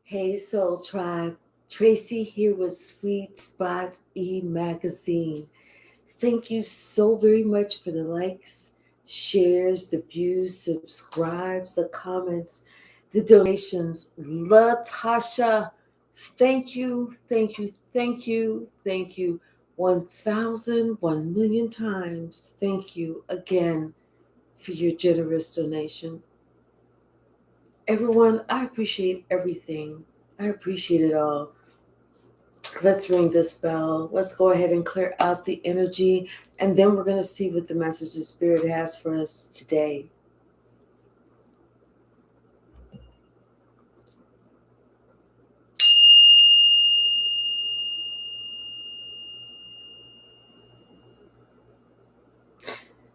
Hey Soul Tribe, Tracy here with Sweet Spot magazine. Thank you so very much for the likes, shares, the views, subscribes, the comments, the donations. Latasha, thank you, thank you, thank you, thank you 1,000, 1,000,000 times. Thank you again for your generous donation. Everyone, I appreciate everything. I appreciate it all. Let's ring this bell. Let's go ahead and clear out the energy, and then we're going to see what the message the Spirit has for us today.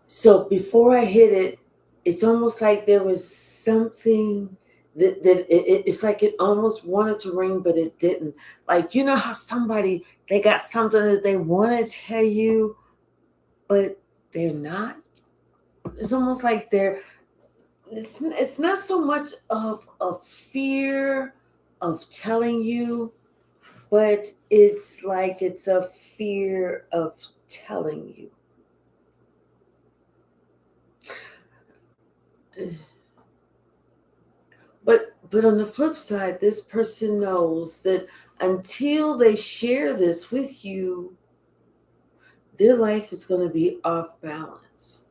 So before I hit it, it's almost like there was something it's like it almost wanted to ring, but it didn't. Like, you know how somebody, they got something that they want to tell you, but they're not? It's almost like it's not so much of a fear of telling you, but it's like it's a fear of telling you. But on the flip side, this person knows that until they share this with you, their life is going to be off balance.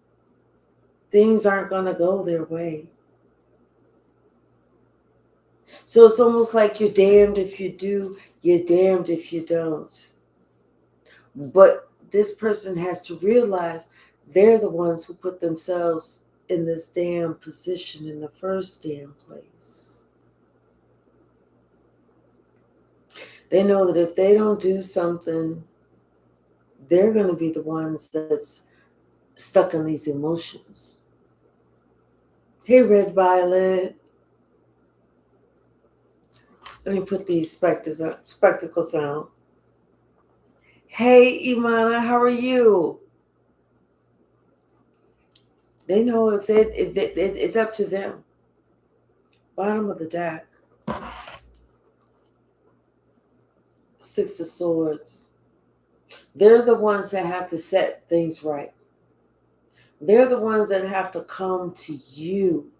Things aren't going to go their way. So it's almost like you're damned if you do, you're damned if you don't. But this person has to realize they're the ones who put themselves in this damn position in the first damn place. They know that if they don't do something, they're going to be the ones that's stuck in these emotions. Hey, Red Violet. Let me put these spectacles on. Hey, Imana, how are you? They know if it's up to them. Bottom of the deck. Six of Swords. They're the ones that have to set things right. They're the ones that have to come to you.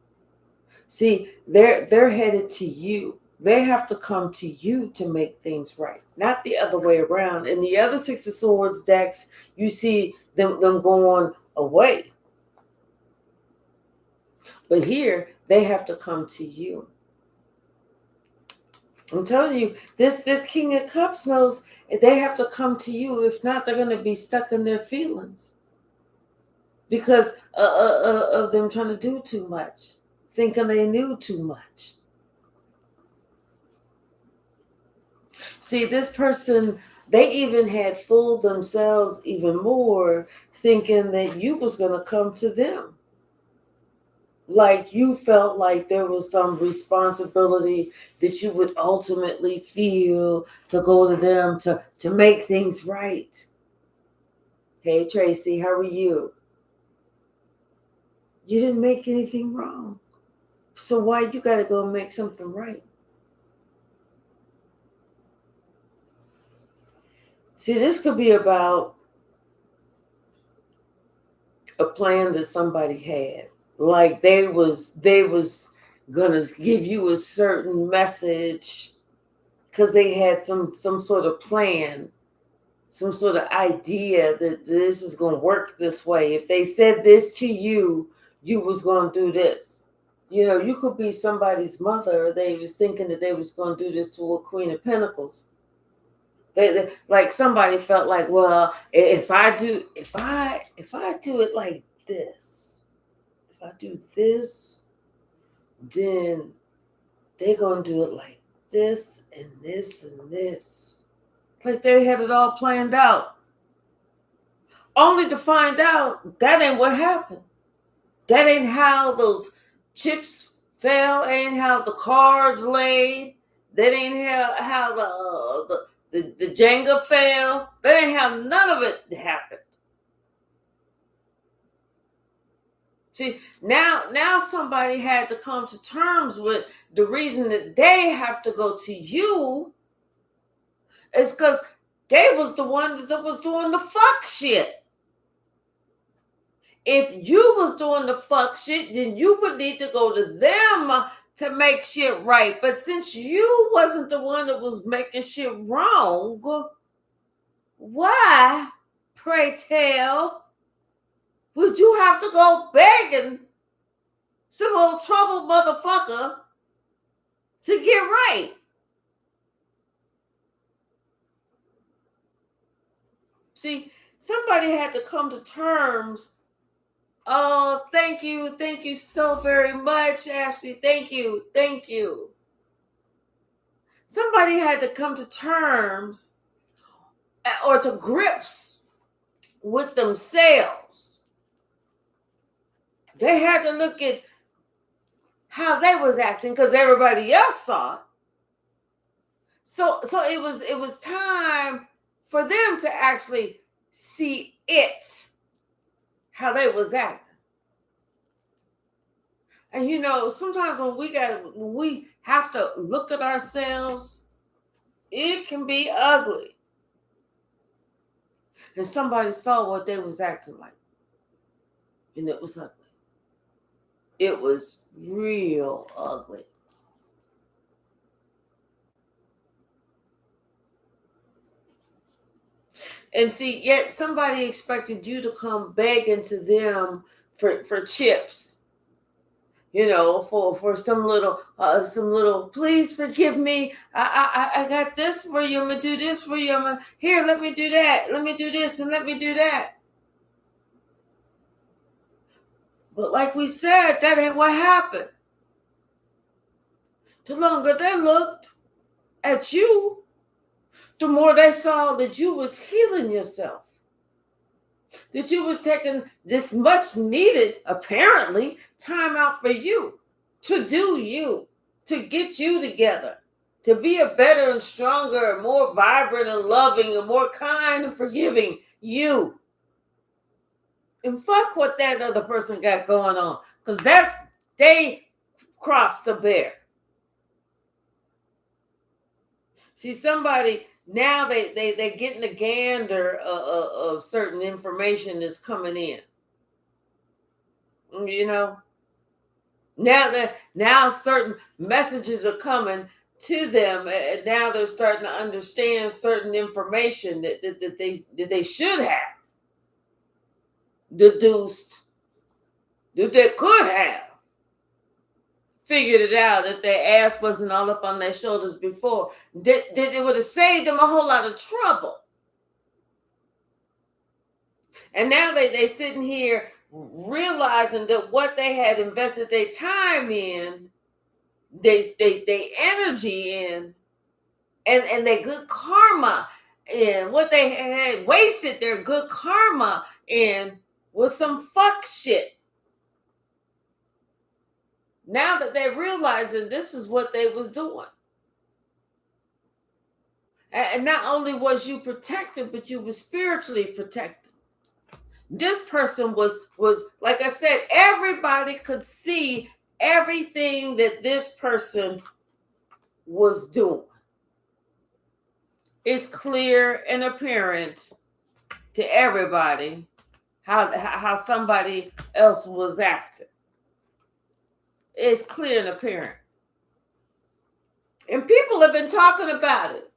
See, they're headed to you. They have to come to you to make things right, not the other way around. In the other Six of Swords decks, you see them going away. But here, they have to come to you. I'm telling you, this King of Cups knows they have to come to you. If not, they're going to be stuck in their feelings because of them trying to do too much, thinking they knew too much. See, this person, they even had fooled themselves even more, thinking that you was going to come to them. Like you felt like there was some responsibility that you would ultimately feel to go to them to make things right. Hey, Tracy, how are you? You didn't make anything wrong. So why you got to go and make something right? See, this could be about a plan that somebody had. Like they was gonna give you a certain message because they had some sort of plan, some sort of idea that this was gonna work this way. If they said this to you, you was gonna do this. You know, you could be somebody's mother. They was thinking that they was gonna do this to a Queen of Pentacles. They like somebody felt like, well, if I do it like this, if I do this, then they're going to do it like this and this and this. Like they had it all planned out. Only to find out that ain't what happened. That ain't how those chips fell, ain't how the cards laid. That ain't how the Jenga fell. That ain't how none of it happened. See, now somebody had to come to terms with the reason that they have to go to you is because they was the ones that was doing the fuck shit. If you was doing the fuck shit, then you would need to go to them to make shit right. But since you wasn't the one that was making shit wrong, why, pray tell, would you have to go begging some old troubled motherfucker to get right? See, somebody had to come to terms. Oh, thank you so very much, Ashley. Thank you. Somebody had to come to terms or to grips with themselves. They had to look at how they was acting because everybody else saw it. So it was time for them to actually see it, how they was acting. And sometimes when we have to look at ourselves, it can be ugly. And somebody saw what they was acting like. And it was ugly. It was real ugly. And see, yet somebody expected you to come begging to them for chips. For some little, please forgive me. I got this for you. I'm gonna do this for you. Here, let me do that. Let me do this and let me do that. But like we said, that ain't what happened. The longer they looked at you, the more they saw that you was healing yourself. That you was taking this much needed, apparently, time out for you, to do you, to get you together, to be a better and stronger and more vibrant and loving and more kind and forgiving you. And fuck what that other person got going on, because they crossed the bear. See, somebody now they getting a gander of certain information that's coming in. Now certain messages are coming to them, and now they're starting to understand certain information that they should have deduced, that they could have figured it out if their ass wasn't all up on their shoulders before. It would have saved them a whole lot of trouble. And now they sitting here realizing that what they had invested their time in, they energy in, and their good karma in, what they had wasted their good karma in, was some fuck shit. Now that they're realizing this is what they was doing. And not only was you protected, but you were spiritually protected. This person was like I said, everybody could see everything that this person was doing. It's clear and apparent to everybody how somebody else was acting. It's clear and apparent. And people have been talking about it.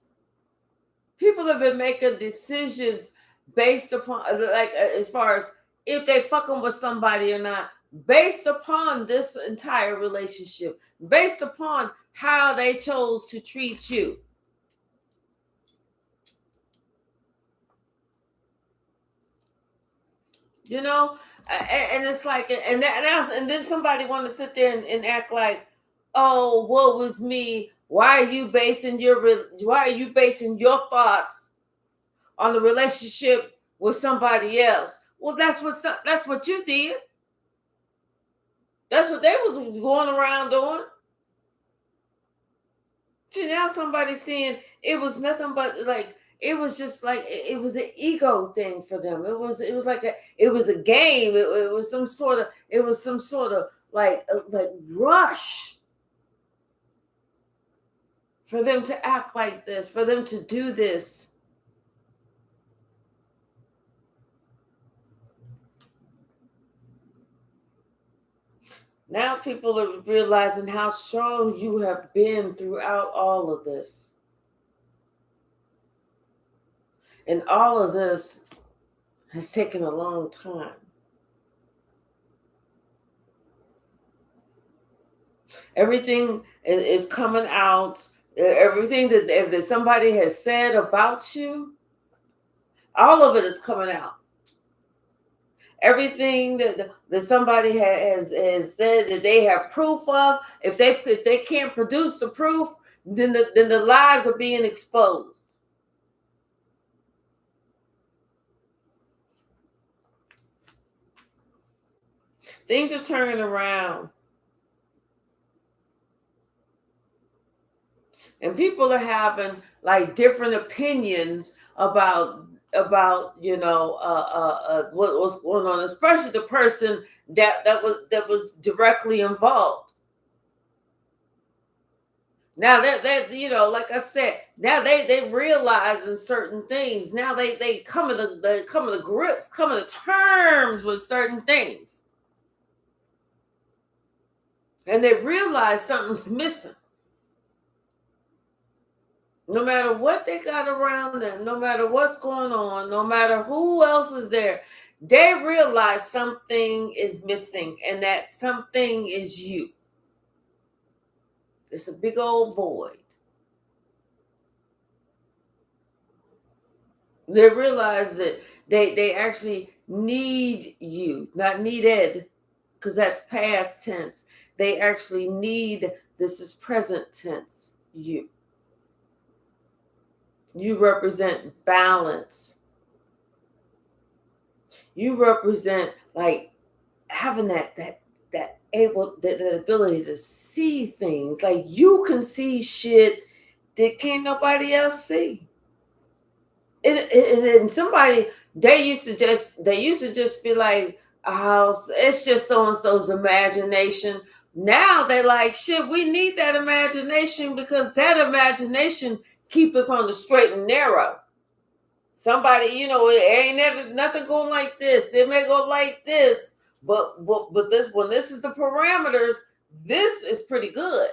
People have been making decisions based upon, like, as far as if they fucking with somebody or not, based upon this entire relationship, based upon how they chose to treat you. And it's like, and then somebody want to sit there and act like, oh, what was me? Why are you basing your thoughts on the relationship with somebody else? Well, that's what you did. That's what they was going around doing. See, now somebody's saying it was nothing but, like, it was just like it was an ego thing for them. It was like it was a game. It was some sort of like rush for them to act like this, for them to do this. Now people are realizing how strong you have been throughout all of this. And all of this has taken a long time. Everything is coming out. Everything that somebody has said about you, all of it is coming out. Everything that somebody has said that they have proof of, if they can't produce the proof, then the lies are being exposed. Things are turning around. And people are having like different opinions about what was going on, especially the person that was directly involved. Now that like I said, now they realizing certain things. Now they coming to grips, coming to terms with certain things, and they realize something's missing. No matter what they got around them, no matter what's going on, no matter who else is there, they realize something is missing, and that something is you. It's a big old void. They realize that they actually need you, not needed, because that's past tense. They actually need, this is present tense, you. You represent balance. You represent like having that ability to see things. Like you can see shit that can't nobody else see. And somebody, they used to just be like, oh, it's just so and so's imagination. Now they're like, shit, we need that imagination, because that imagination keep us on the straight and narrow. Somebody, it ain't never nothing going like this. It may go like this, but this, when this is the parameters, this is pretty good.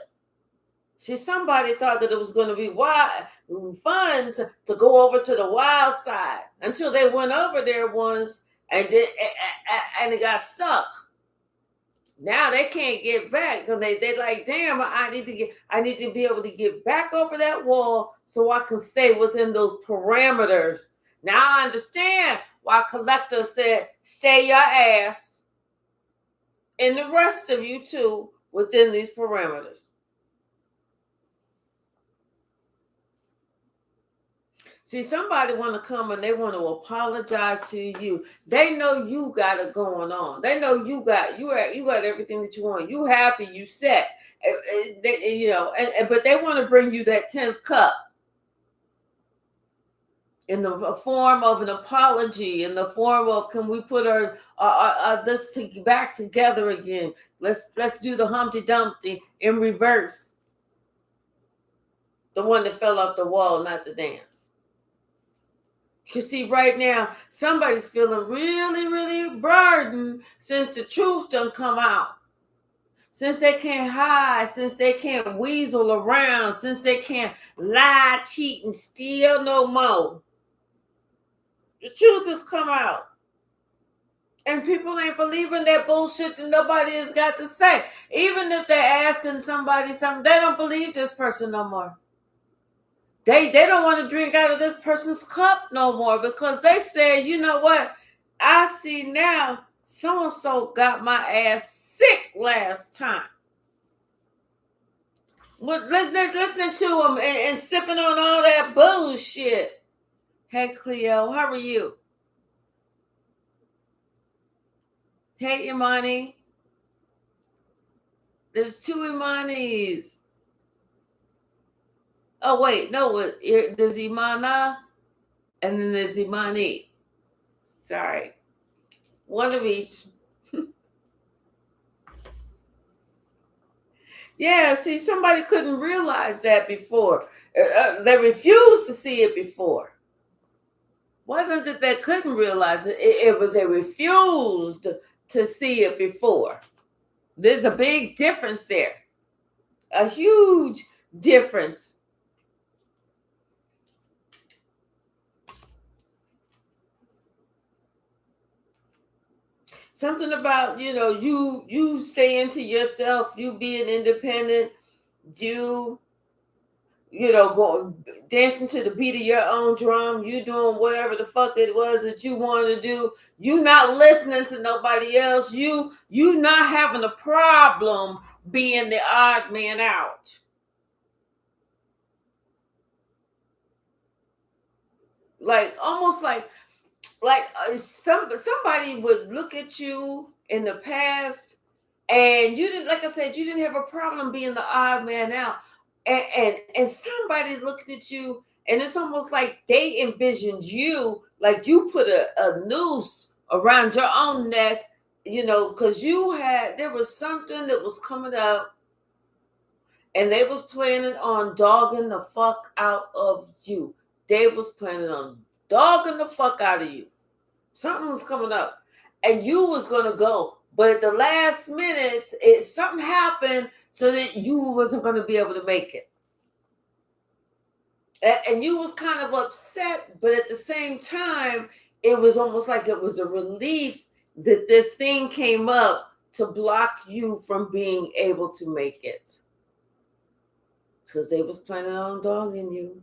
See, somebody thought that it was going to be fun to go over to the wild side, until they went over there once and it got stuck. Now they can't get back, because they like, damn, I need to be able to get back over that wall so I can stay within those parameters. Now I understand why Collector said, stay your ass, and the rest of you too, within these parameters. See, somebody want to come and they want to apologize to you. They know you got it going on. They know you got everything that you want. You happy, you set. But they want to bring you that 10th cup in the form of an apology, in the form of, can we put our this back together again? Let's do the Humpty Dumpty in reverse. The one that fell off the wall, not the dance. You see, right now, somebody's feeling really, really burdened since the truth done come out. Since they can't hide, since they can't weasel around, since they can't lie, cheat, and steal no more. The truth has come out. And people ain't believing that bullshit that nobody has got to say. Even if they're asking somebody something, they don't believe this person no more. They don't want to drink out of this person's cup no more, because they say, you know what? I see now so-and-so got my ass sick last time. Listening to him and sipping on all that bullshit. Hey, Cleo, how are you? Hey, Imani. There's 2 Imanis. Oh, wait, no, there's Imana. And then there's Imani. Sorry. One of each. Yeah, see, somebody couldn't realize that before. They refused to see it before. Wasn't that they couldn't realize it, it was they refused to see it before. There's a big difference there. A huge difference. Something about, you stay into yourself, you being independent, you going dancing to the beat of your own drum, you doing whatever the fuck it was that you wanted to do, you not listening to nobody else, you not having a problem being the odd man out. Like almost like somebody would look at you in the past, and you didn't, like I said, you didn't have a problem being the odd man out, and somebody looked at you, and it's almost like they envisioned you, like you put a noose around your own neck, because there was something that was coming up, and they was planning on dogging the fuck out of you. They was planning on dogging the fuck out of you. Something was coming up, and you was gonna go, but at the last minute, something happened so that you wasn't gonna be able to make it, and you was kind of upset, but at the same time, it was almost like it was a relief that this thing came up to block you from being able to make it, because they was planning on dogging you.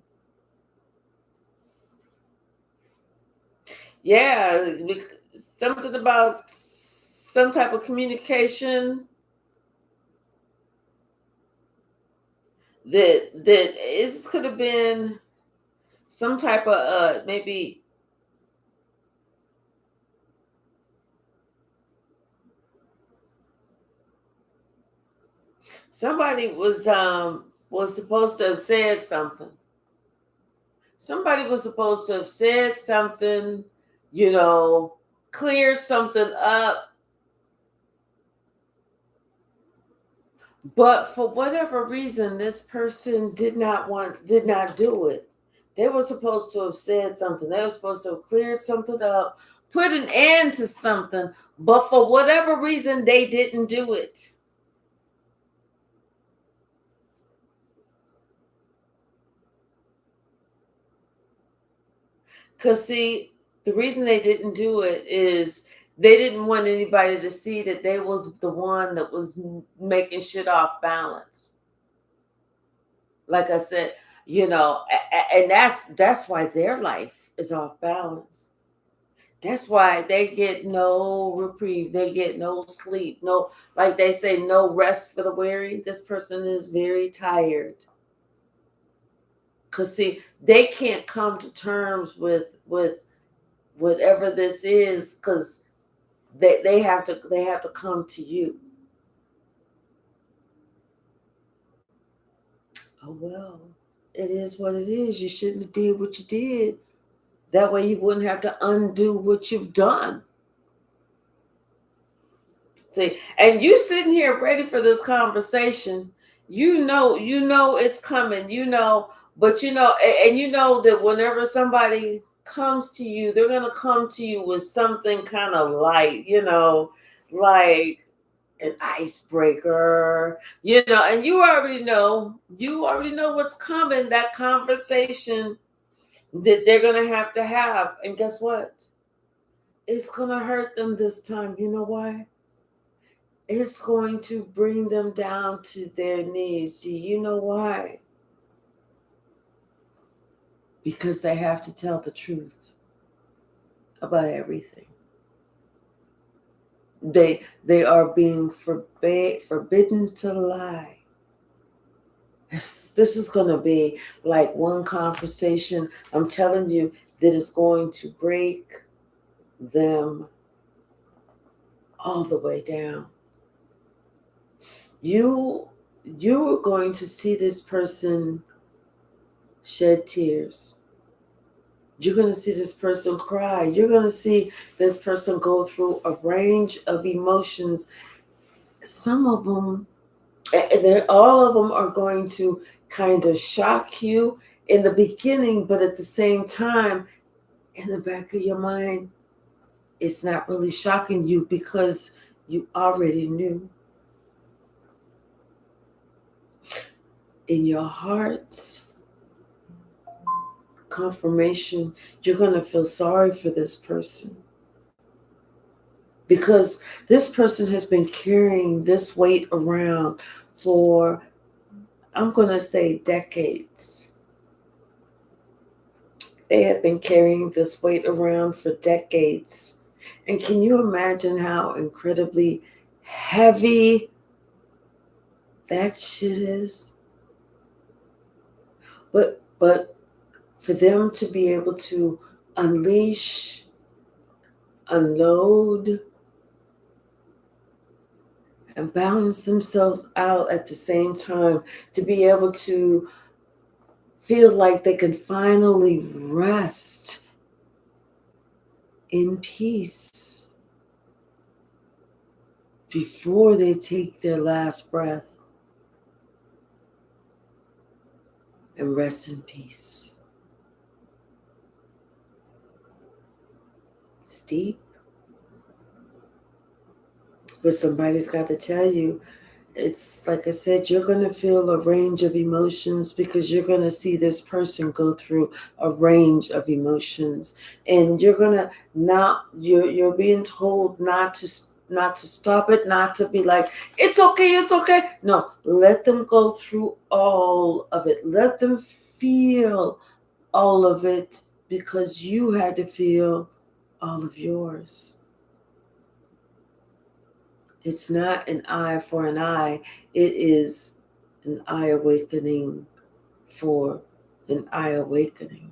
Yeah, something about some type of communication that this could have been some type of maybe somebody was supposed to have said something. Somebody was supposed to have said something, cleared something up. But for whatever reason, this person did not do it. They were supposed to have said something. They were supposed to have cleared something up, put an end to something. But for whatever reason, they didn't do it. Because, see, the reason they didn't do it is they didn't want anybody to see that they was the one that was making shit off balance. Like I said, and that's why their life is off balance. That's why they get no reprieve. They get no sleep. No, like they say, no rest for the weary. This person is very tired. Because, see, they can't come to terms with whatever this is, because they have to come to you. Oh, well, it is what it is. You shouldn't have did what you did. That way you wouldn't have to undo what you've done. See, and you sitting here ready for this conversation. You know it's coming, but and you know that whenever somebody comes to you, they're gonna come to you with something kind of light, like an icebreaker, and you already know what's coming, that conversation that they're gonna have to have. And guess what? It's gonna hurt them this time. You know why? It's going to bring them down to their knees. Do you know why? Because they have to tell the truth about everything. They are being forbidden to lie. This is going to be like one conversation, I'm telling you, that is going to break them all the way down. You're going to see this person shed tears. You're going to see this person cry. You're going to see this person go through a range of emotions. Some of them, all of them are going to kind of shock you in the beginning, but at the same time, in the back of your mind, it's not really shocking you because you already knew. In your heart, confirmation, you're going to feel sorry for this person because this person has been carrying this weight around for, I'm going to say, decades. They have been carrying this weight around for decades. And can you imagine how incredibly heavy that shit is? But for them to be able to unleash, unload, and balance themselves out at the same time, to be able to feel like they can finally rest in peace before they take their last breath and rest in peace. It's deep. But somebody's got to tell you, it's like I said, you're going to feel a range of emotions because you're going to see this person go through a range of emotions, and you're going to you're being told not to stop it, not to be like, it's okay. No, let them go through all of it. Let them feel all of it because you had to feel all of yours. It's not an eye for an eye. It is an eye awakening for an eye awakening.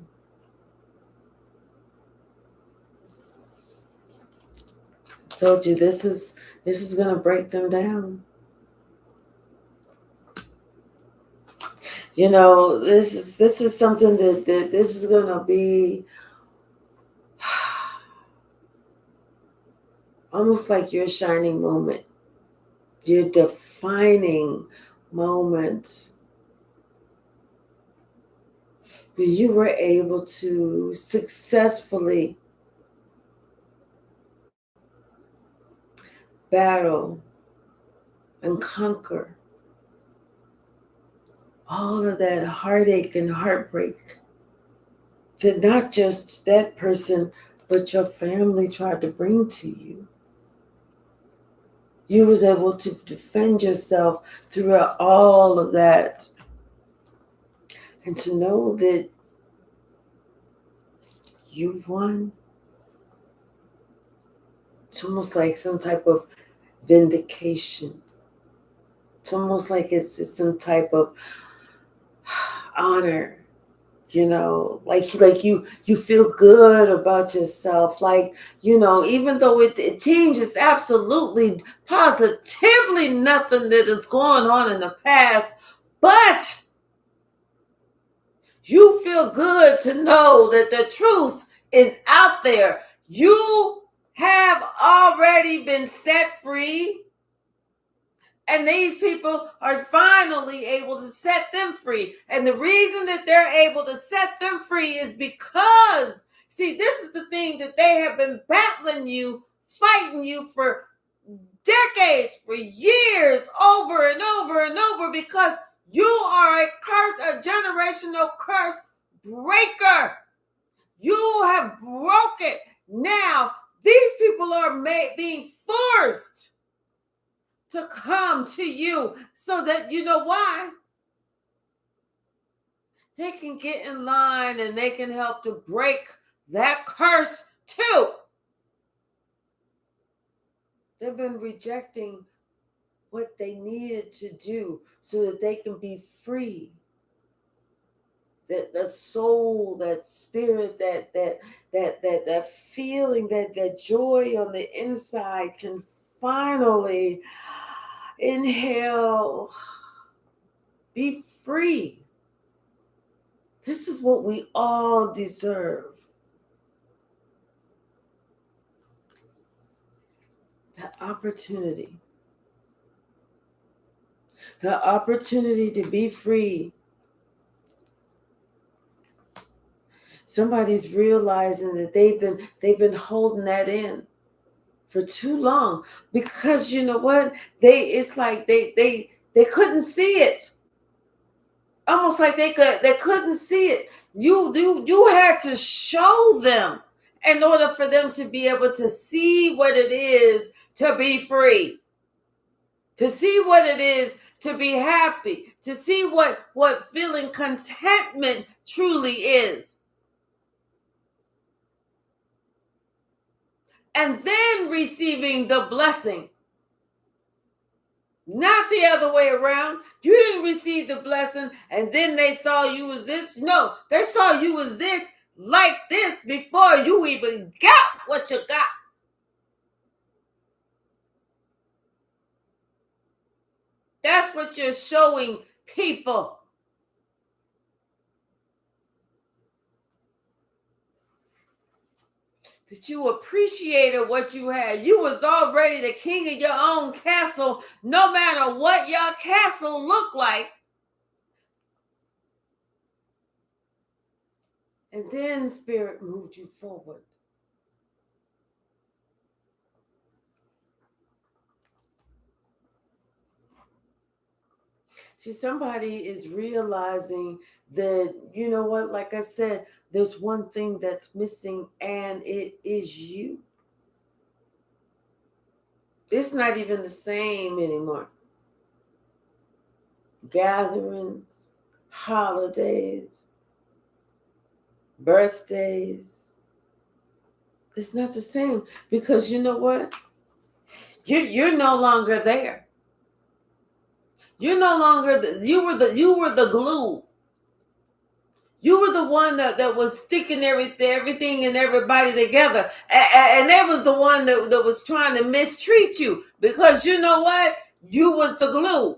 I told you this is going to break them down. You know, this is something that this is going to be almost like your shining moment, your defining moment, where you were able to successfully battle and conquer all of that heartache and heartbreak that not just that person, but your family tried to bring to you. You was able to defend yourself throughout all of that. And to know that you won, it's almost like some type of vindication. It's almost like it's some type of honor, you know, like you feel good about yourself, like, you know, even though it changes absolutely positively nothing that is going on in the past, but you feel good to know that the truth is out there. You have already been set free. And these people are finally able to set them free. And the reason that they're able to set them free is because, see, this is the thing that they have been battling you, fighting you for decades, for years, over and over and over, because you are a generational curse breaker. You have broke it. Now, these people are being forced to come to you so that, you know why? They can get in line and they can help to break that curse too. They've been rejecting what they needed to do so that they can be free. That soul, that spirit, that feeling, that joy on the inside can finally inhale, be free. This is what we all deserve. The opportunity to be free. Somebody's realizing that they've been holding that in for too long, because you know what, it's like they couldn't see it, almost like they couldn't see it. You had to show them in order for them to be able to see what it is to be free, to see what it is to be happy, to see what feeling contentment truly is. And then receiving the blessing. Not the other way around. You didn't receive the blessing and then they saw you as this. No, they saw you as this, like this, before you even got what you got. That's what you're showing people. That you appreciated what you had. You was already the king of your own castle, no matter what your castle looked like. And then Spirit moved you forward. See, somebody is realizing that, you know what, like I said, there's one thing that's missing, and it is you. It's not even the same anymore. Gatherings, holidays, birthdays. It's not the same, because you know what? You're no longer there. You're no longer you were the glue. You were the one that was sticking everything and everybody together. And that was the one that was trying to mistreat you, because you know what? You was the glue.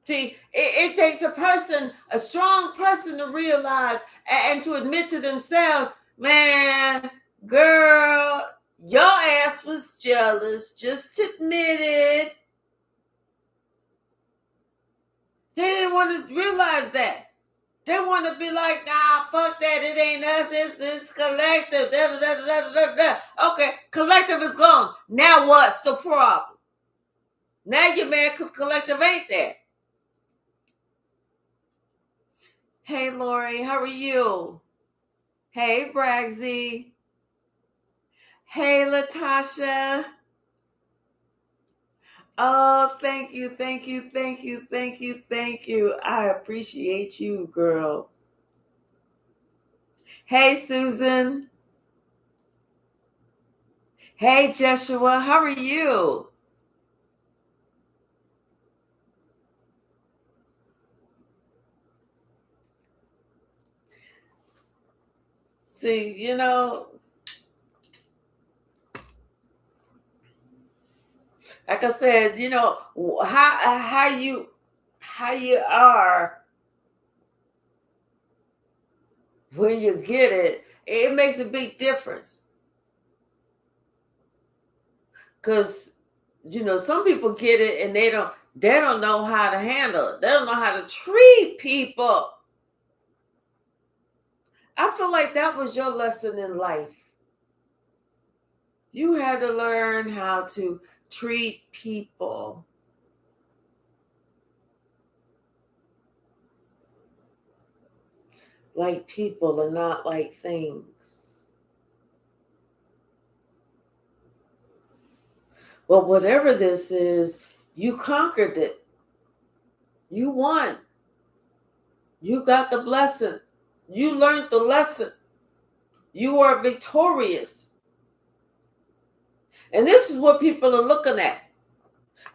See, it takes a strong person to realize and to admit to themselves, man, girl, your ass was jealous. Just admit it. They didn't want to realize that. They want to be like, nah, fuck that. It ain't us. It's collective. Da, da, da, da, da, da. Okay, collective is gone. Now what's the problem? Now you're mad because collective ain't there. Hey, Lori, how are you? Hey, Bragsy. Hey, Latasha. Oh, thank you, thank you, thank you, thank you, thank you. I appreciate you, girl. Hey, Susan. Hey, Joshua, how are you? See, you know, like I said, you know, how you are when you get it, it makes a big difference. Because, you know, some people get it and they don't know how to handle it. They don't know how to treat people. I feel like that was your lesson in life. You had to learn how to treat people. Like people and not like things. Well, whatever this is, you conquered it. You won. You got the blessing. You learned the lesson. You are victorious. And this is what people are looking at.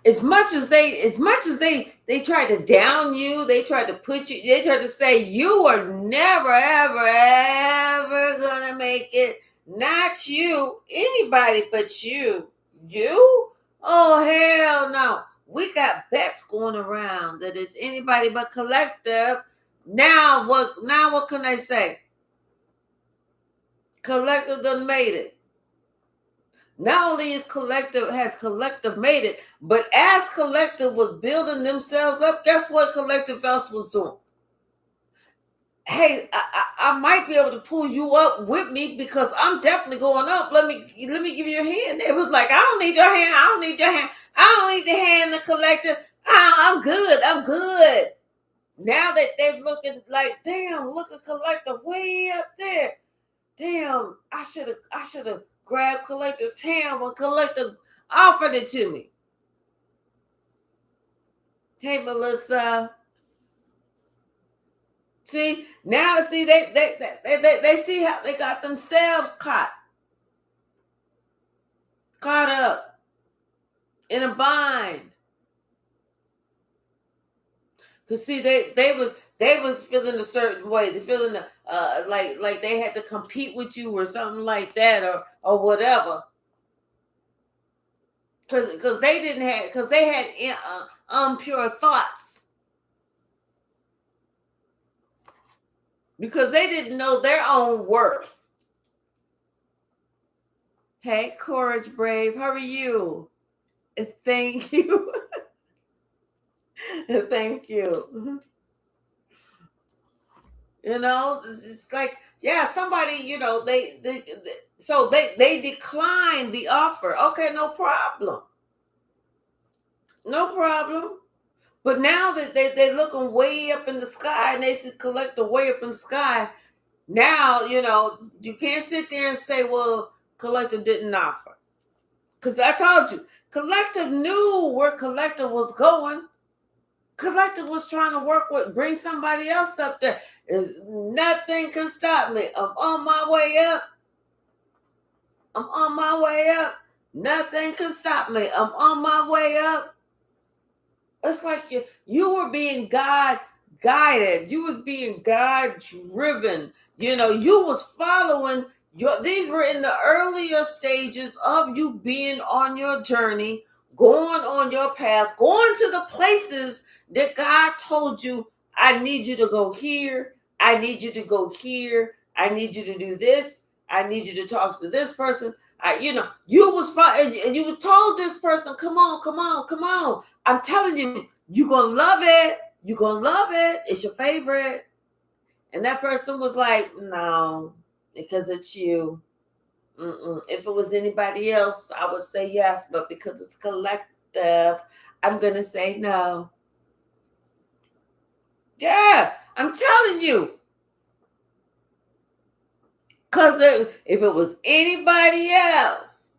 As much as they try to down you, they try to say you are never, ever, ever gonna make it. Not you, anybody but you. You? Oh, hell no. We got bets going around that it's anybody but collective. Now what can I say? Collective done made it. Not only has Collective made it, but as Collective was building themselves up, guess what Collective else was doing? Hey, I might be able to pull you up with me because I'm definitely going up. Let me give you a hand. It was like, I don't need your hand. I don't need your hand. I don't need the hand, the Collective. I'm good. I'm good. Now that they're looking like, damn, look at Collective way up there. Damn, I should have grabbed Collective's hand when Collective offered it to me. Hey, Melissa. See, now see they see how they got themselves caught up in a bind. Cause see, they was feeling a certain way. They feeling like they had to compete with you or something like that or whatever. Cause they had impure thoughts. Because they didn't know their own worth. Hey, Courage Brave, how are you? Thank you. Thank you. You know, it's like, yeah, somebody, you know, they declined the offer. Okay, no problem. No problem. But now that they looking way up in the sky and they see Collective way up in the sky, now, you know, you can't sit there and say, well, Collective didn't offer. Because I told you, Collective knew where Collective was going. Collective was trying to bring somebody else up there. Nothing can stop me. I'm on my way up. I'm on my way up. Nothing can stop me. I'm on my way up. It's like you were being God guided. You was being God driven. You know, you was following these were in the earlier stages of you being on your journey, going on your path, going to the places that God told you, I need you to go here. I need you to go here. I need you to do this. I need you to talk to this person. You was and you told this person, come on, come on, come on. I'm telling you, you're going to love it. You're going to love it. It's your favorite. And that person was like, no, because it's you. If it was anybody else, I would say yes. But because it's Collective, I'm going to say no. Yeah, I'm telling you. Because if it was anybody else,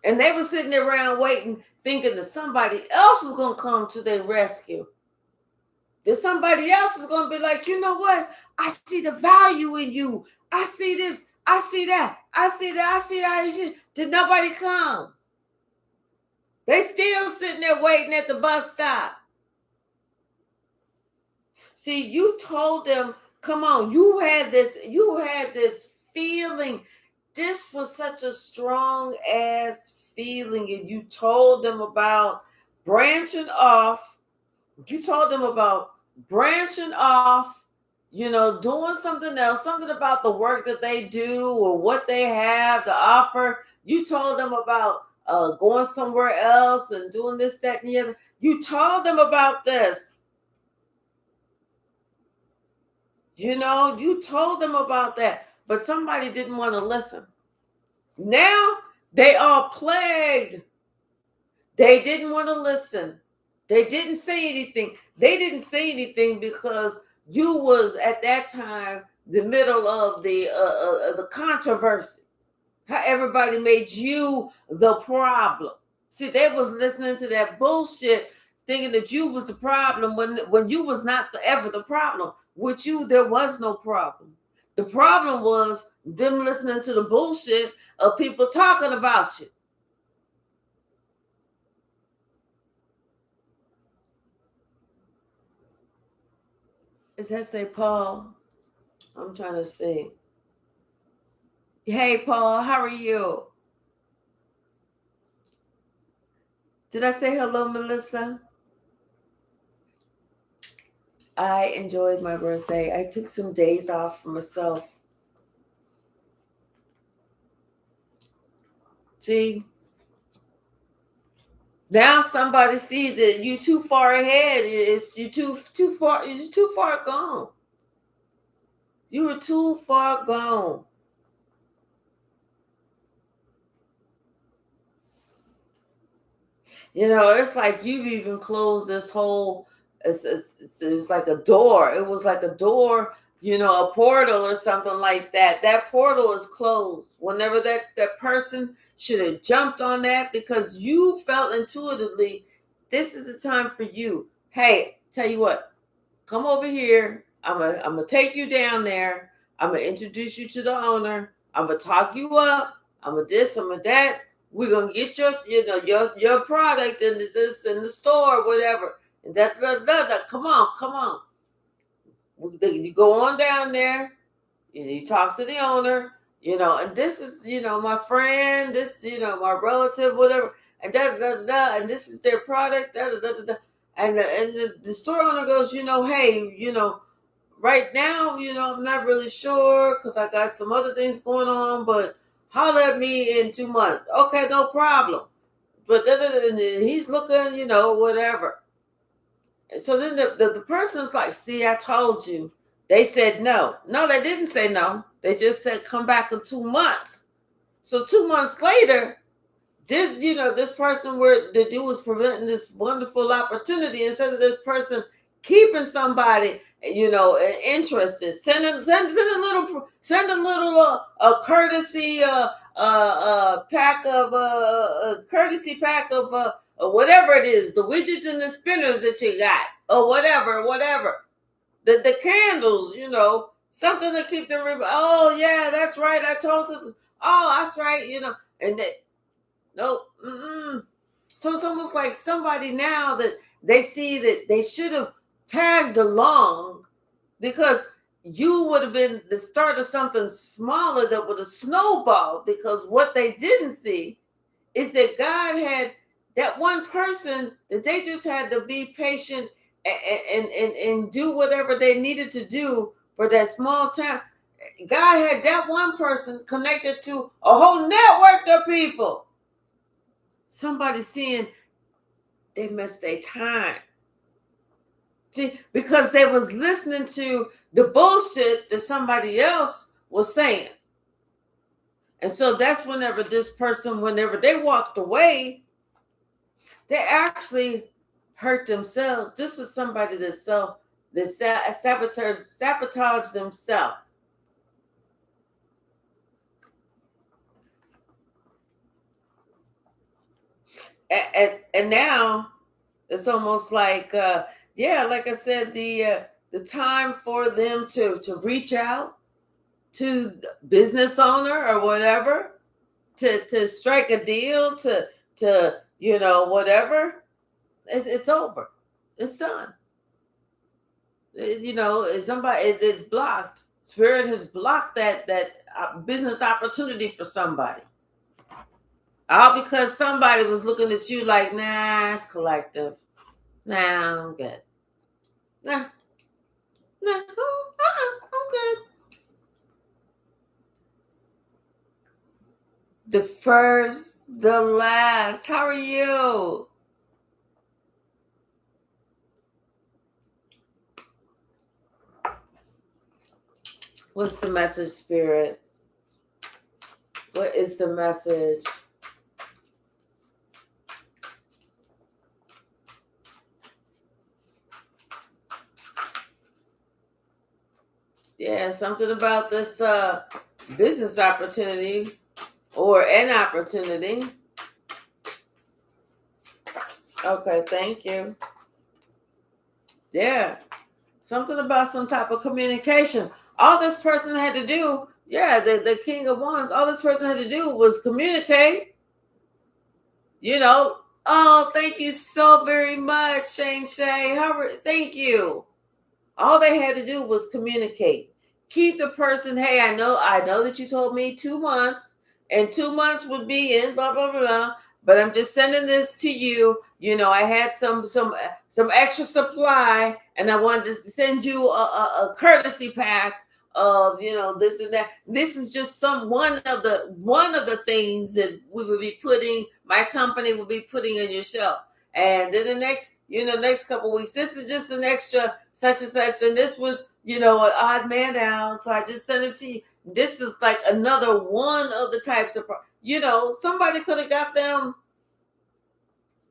and they were sitting around waiting, thinking that somebody else is going to come to their rescue, that somebody else is going to be like, you know what? I see the value in you. I see this. I see that. I see that. I see that. I see. Did nobody come? They still sitting there waiting at the bus stop. See, you told them, come on, you had this feeling. This was such a strong ass feeling. And you told them about branching off. You told them about branching off, you know, doing something else, something about the work that they do or what they have to offer. You told them about going somewhere else and doing this, that, and the other. You told them about this. You know, you told them about that, but somebody didn't want to listen. Now they are plagued. They didn't want to listen. They didn't say anything. They didn't say anything because you was at that time the middle of the controversy. How everybody made you the problem. See, they was listening to that bullshit, thinking that you was the problem when you was not ever the problem. With you, there was no problem. The problem was them listening to the bullshit of people talking about you. Is that say Paul? I'm trying to see. Hey, Paul, how are you? Did I say hello, Melissa? I enjoyed my birthday. I took some days off for myself. See, now somebody sees that you too far ahead. It's you too far. You're too far gone. You were too far gone. You know, it's like you've even closed this whole. It was like a door. It was like a door. You know, a portal or something like that. That portal is closed. Whenever that person should have jumped on that because you felt intuitively, this is the time for you. Hey, tell you what, come over here. I'm gonna take you down there. I'm gonna introduce you to the owner. I'm gonna talk you up. I'm gonna this. I'm gonna that. We're gonna get your product in this in the store, whatever. And that. Come on, come on. You go on down there. You talk to the owner. And this is my friend. This my relative, whatever. And and this is their product. And the store owner goes, hey, right now, I'm not really sure because I got some other things going on, but holler at me in 2 months. Okay, no problem. But and he's looking, whatever. And so then the person's like, see, I told you. They said no. No, they didn't say no. They just said come back in 2 months. So 2 months later, this person where the dude was preventing this wonderful opportunity instead of this person keeping somebody, interested, send a little courtesy pack of a courtesy pack of whatever it is, the widgets and the spinners that you got, or whatever. The candles, something to keep them. Oh yeah, that's right. I told us. Oh, that's right. And they, nope. So it's almost like somebody now that they see that they should have tagged along because you would have been the start of something smaller that would have snowballed. Because what they didn't see is that God had that one person that they just had to be patient and do whatever they needed to do for that small town. God had that one person connected to a whole network of people. Somebody seeing they missed their time. See, because they was listening to the bullshit that somebody else was saying. And so that's whenever they walked away, they actually hurt themselves. This is somebody that sabotage themselves. And now it's almost like like I said, the time for them to reach out to the business owner or whatever to strike a deal to whatever, it's over. It's done. It's blocked. Spirit has blocked that business opportunity for somebody. All because somebody was looking at you like, nah, it's collective. Nah, I'm good. Nah, I'm good. The first, the last. How are you? What's the message, Spirit? What is the message? Yeah, something about this business opportunity or an opportunity. Okay, thank you. Yeah, something about some type of communication. All this person had to do, the King of Wands, all this person had to do was communicate. Oh, thank you so very much, Shane Shay. Thank you. All they had to do was communicate. Keep the person, hey, I know that you told me 2 months, and 2 months would be in blah, blah, blah, but I'm just sending this to you. I had some extra supply, and I wanted to send you a courtesy pack of, you know, this and that. This is just one of the things that we would be putting, my company will be putting on your shelf. And then the next couple of weeks, this is just an extra such and such, and this was, you know, an odd man out, so I just sent it to you. This is like another one of the types of, you know, somebody could have got them,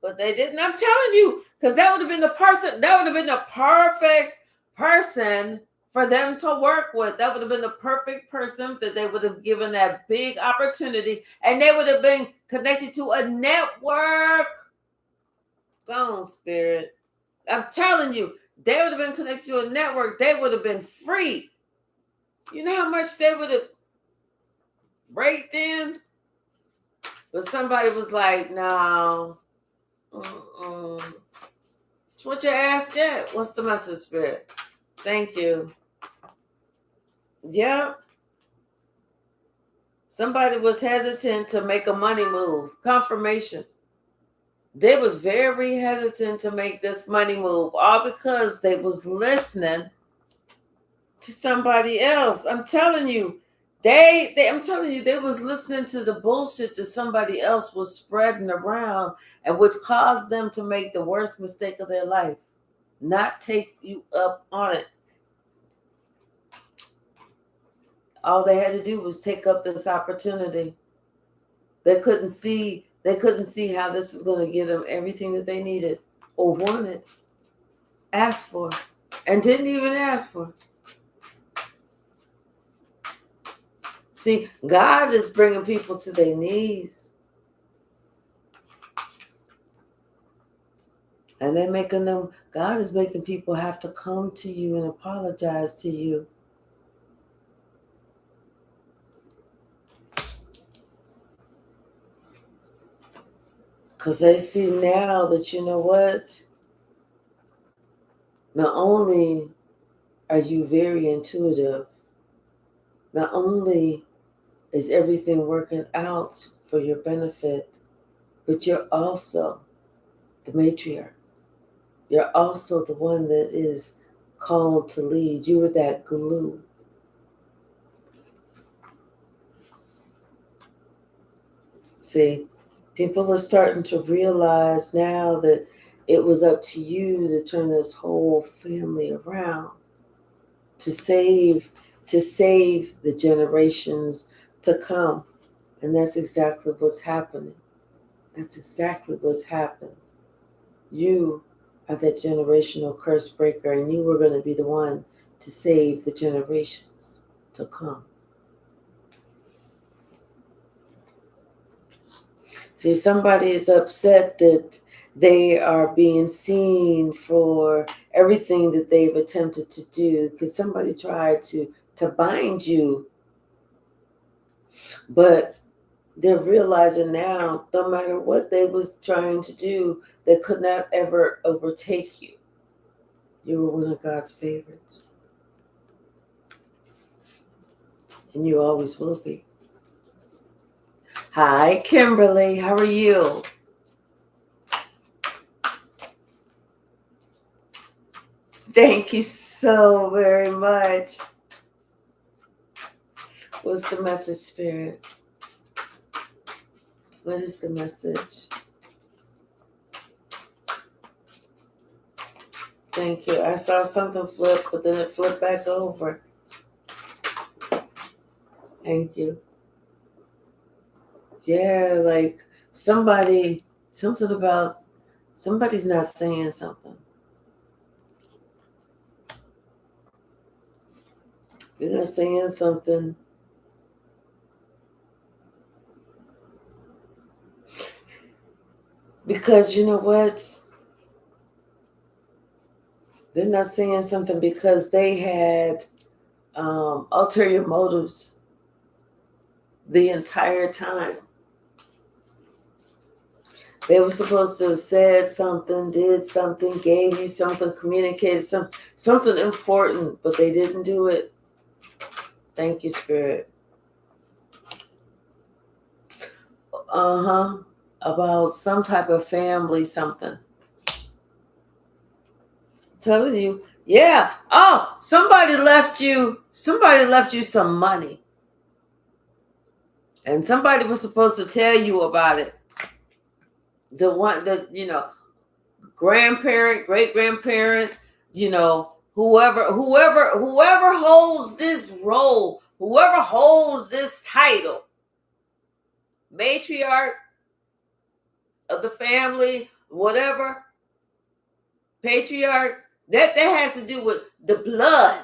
but they didn't. I'm telling you, because that would have been the person, that would have been the perfect person for them to work with. That would have been the perfect person that they would have given that big opportunity, and they would have been connected to a network. Go on, spirit. I'm telling you, they would have been connected to a network. They would have been free. You know how much they would have raked in? But somebody was like, no. It's what you ask at. What's the message, spirit? Thank you. Yeah. Somebody was hesitant to make a money move. Confirmation. They was very hesitant to make this money move, all because they was listening to somebody else. I'm telling you, I'm telling you, they was listening to the bullshit that somebody else was spreading around, and which caused them to make the worst mistake of their life. Not take you up on it. All they had to do was take up this opportunity. They couldn't see how this was going to give them everything that they needed or wanted, asked for, and didn't even ask for. See, God is bringing people to their knees. And God is making people have to come to you and apologize to you. Because they see now that, you know what? Not only are you very intuitive, not only is everything working out for your benefit, but you're also the matriarch. You're also the one that is called to lead. You are that glue. See, people are starting to realize now that it was up to you to turn this whole family around, to save the generations to come. And that's exactly what's happening. That's exactly what's happened. You are that generational curse breaker, and you were going to be the one to save the generations to come. See, somebody is upset that they are being seen for everything that they've attempted to do, because somebody tried to bind you, but they're realizing now, no matter what they was trying to do, they could not ever overtake you. You were one of God's favorites. And you always will be. Hi, Kimberly. How are you? Thank you so very much. What's the message, Spirit? What is the message? Thank you. I saw something flip, but then it flipped back over. Thank you. Yeah, like something about somebody's not saying something. They're not saying something. Because you know what? They're not saying something because they had ulterior motives the entire time. They were supposed to have said something, did something, gave you something, communicated something important, but they didn't do it. Thank you, Spirit. About some type of family, something. I'm telling you, Yeah. Oh, somebody left you some money. And somebody was supposed to tell you about it. The one that, grandparent, great grandparent, whoever holds this role, whoever holds this title, matriarch of the family, whatever, patriarch, that has to do with the blood.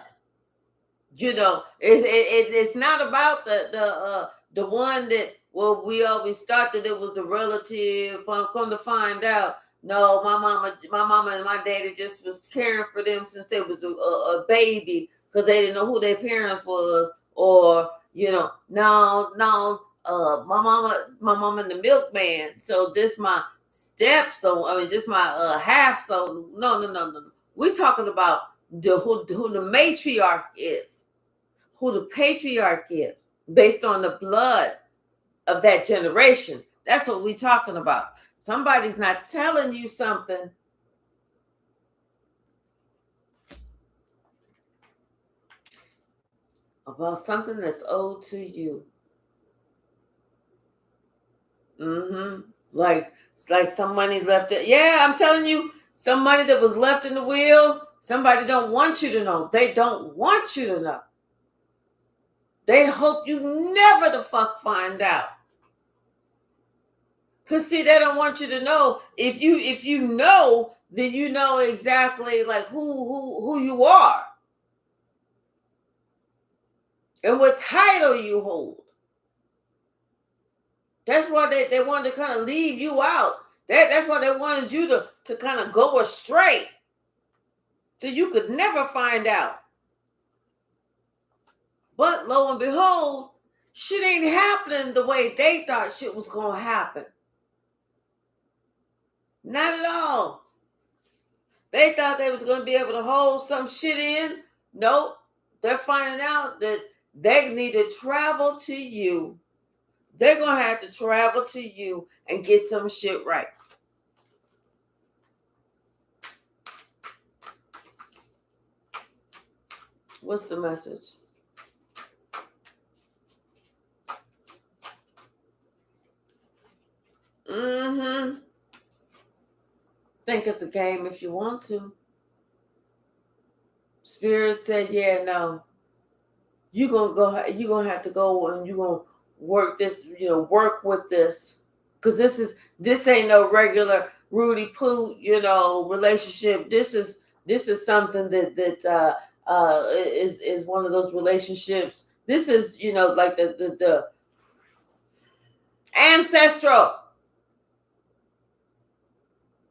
It's not about the one that, well, we always thought that it was a relative. Come to find out, no, my mama and my daddy just was caring for them since they was a baby, because they didn't know who their parents was. Or no, my mama and the milkman, so this my this my half. So no, we're talking about who the matriarch is, who the patriarch is, based on the blood of that generation. That's what we're talking about. Somebody's not telling you something about something that's owed to you. It's like some money left. Yeah, I'm telling you, some money that was left in the will. Somebody don't want you to know. They don't want you to know. They hope you never the fuck find out. Cause see, they don't want you to know. If you know, then you know exactly like who you are and what title you hold. That's why they wanted to kind of leave you out. That's why they wanted you to kind of go astray, so you could never find out. But lo and behold, shit ain't happening the way they thought shit was gonna happen. Not at all. They thought they was gonna be able to hold some shit in. Nope. They're finding out that they need to travel to you. They're gonna have to travel to you and get some shit right. What's the message? Think it's a game if you want to. Spirit said, yeah, no. You're gonna have to go and you're gonna work this, work with this. Because this ain't no regular Rudy Poo, relationship. This is something that is one of those relationships. This is, like the ancestral.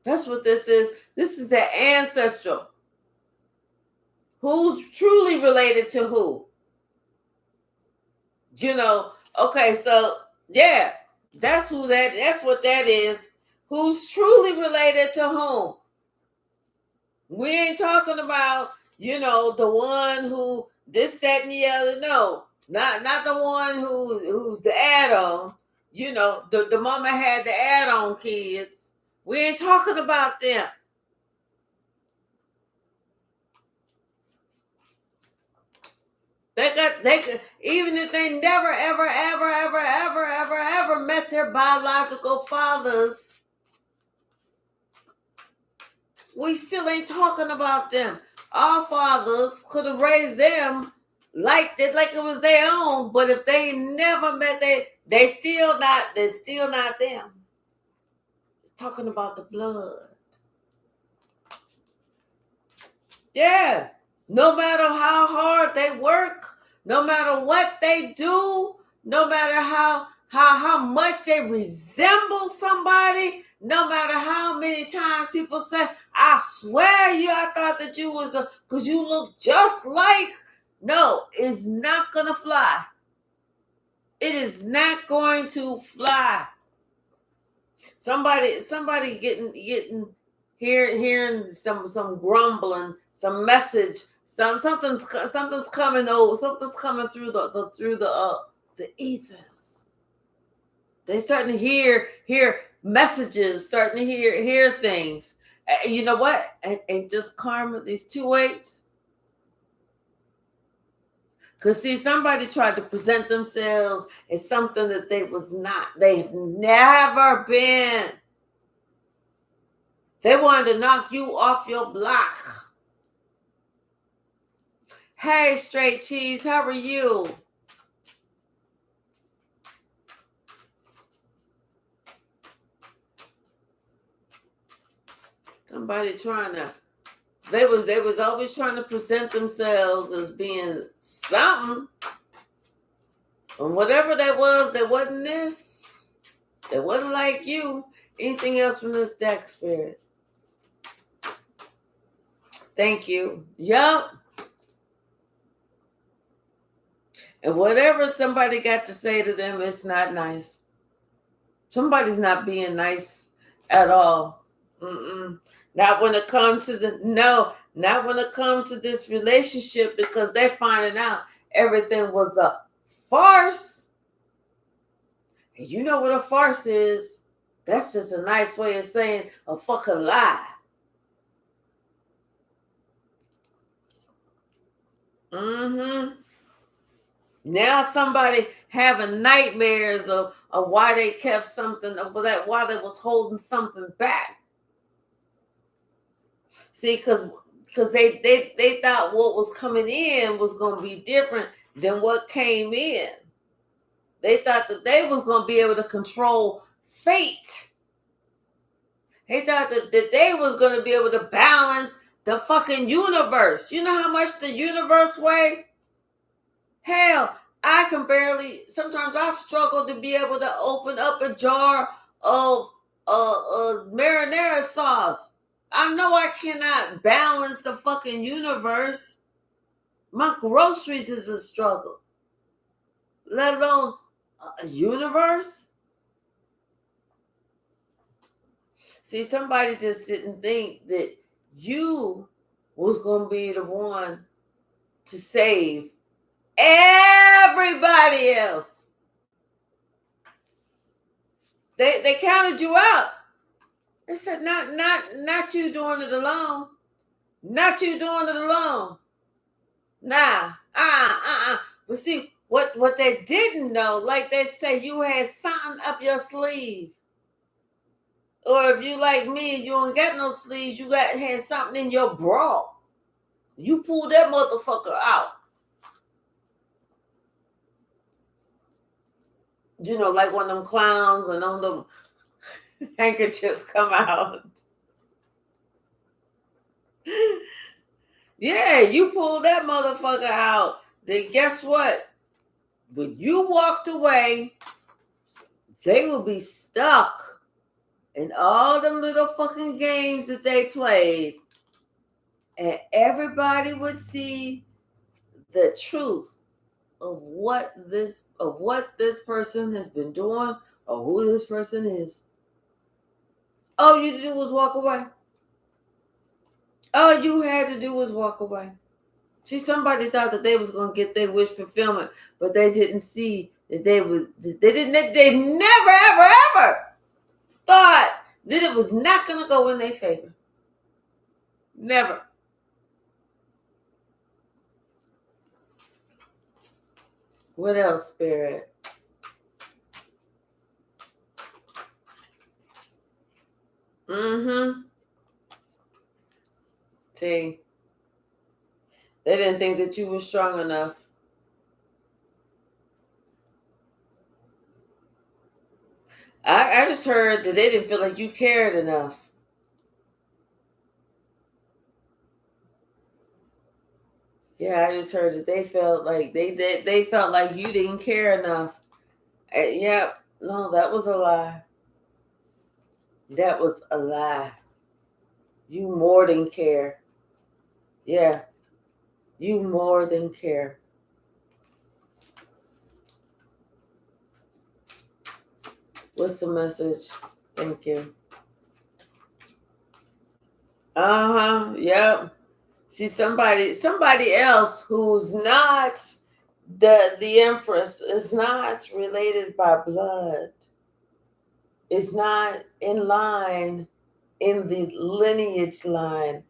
That's what this is. This is the ancestral. Who's truly related to who? Okay, so yeah, that's what that is. Who's truly related to whom? We ain't talking about, the one who this, that, and the other. No, not the one who's the add-on. The mama had the add-on kids. We ain't talking about them. They even if they never ever met their biological fathers, we still ain't talking about them. Our fathers could have raised them like it was their own, but if they never met, they're still not them. Talking about the blood. Yeah. No matter how hard they work, no matter what they do, no matter how much they resemble somebody, no matter how many times people say, I swear I thought that you was because you look just like. No, it's not gonna fly. It is not going to fly. Somebody getting hearing some grumbling, some message, something's coming over, something's coming through the ethers. They starting to hear messages, starting to hear things, You know what? Ain't just karma, these 2 8s. Because see, somebody tried to present themselves as something that they was not. They've never been. They wanted to knock you off your block. Hey, Straight Cheese, how are you? Somebody trying to. They was always trying to present themselves as being something. And whatever that wasn't this. That wasn't like you. Anything else from this deck, Spirit? Thank you. Yup. And whatever somebody got to say to them, it's not nice. Somebody's not being nice at all. Not when it comes to not when it comes to this relationship, because they're finding out everything was a farce. And you know what a farce is? That's just a nice way of saying a fucking lie. Now somebody having nightmares of why they kept something, why they was holding something back. See, because they thought what was coming in was going to be different than what came in. They thought that they was going to be able to control fate. They thought that they was going to be able to balance the fucking universe. You know how much the universe weighs? Hell, I can barely, sometimes I struggle to be able to open up a jar of marinara sauce. I know I cannot balance the fucking universe. My groceries is a struggle. Let alone a universe. See, somebody just didn't think that you was going to be the one to save everybody else. They counted you out. They said, not you doing it alone. Not you doing it alone. Nah. But see, what they didn't know, like they say, you had something up your sleeve. Or if you like me and you don't got no sleeves, you had something in your bra. You pulled that motherfucker out. You know, like one of them clowns and on them handkerchiefs come out. Yeah, you pulled that motherfucker out. Then guess what? When you walked away, they will be stuck in all them little fucking games that they played. And everybody would see the truth of what this person has been doing or who this person is. All you had to do was walk away. All you had to do was walk away. See, somebody thought that they was gonna get their wish fulfillment, but they didn't see that they never ever thought that it was not gonna go in their favor. Never. What else, Spirit? See, they didn't think that you were strong enough. I just heard that they didn't feel like you cared enough. Yeah, I just heard that they felt like they felt like you didn't care enough. Yeah, no, that was a lie. That was a lie. You more than care. Yeah, you more than care. What's the message? Thank you. Yep. See, somebody else who's not the Empress is not related by blood. Is not in line in the lineage line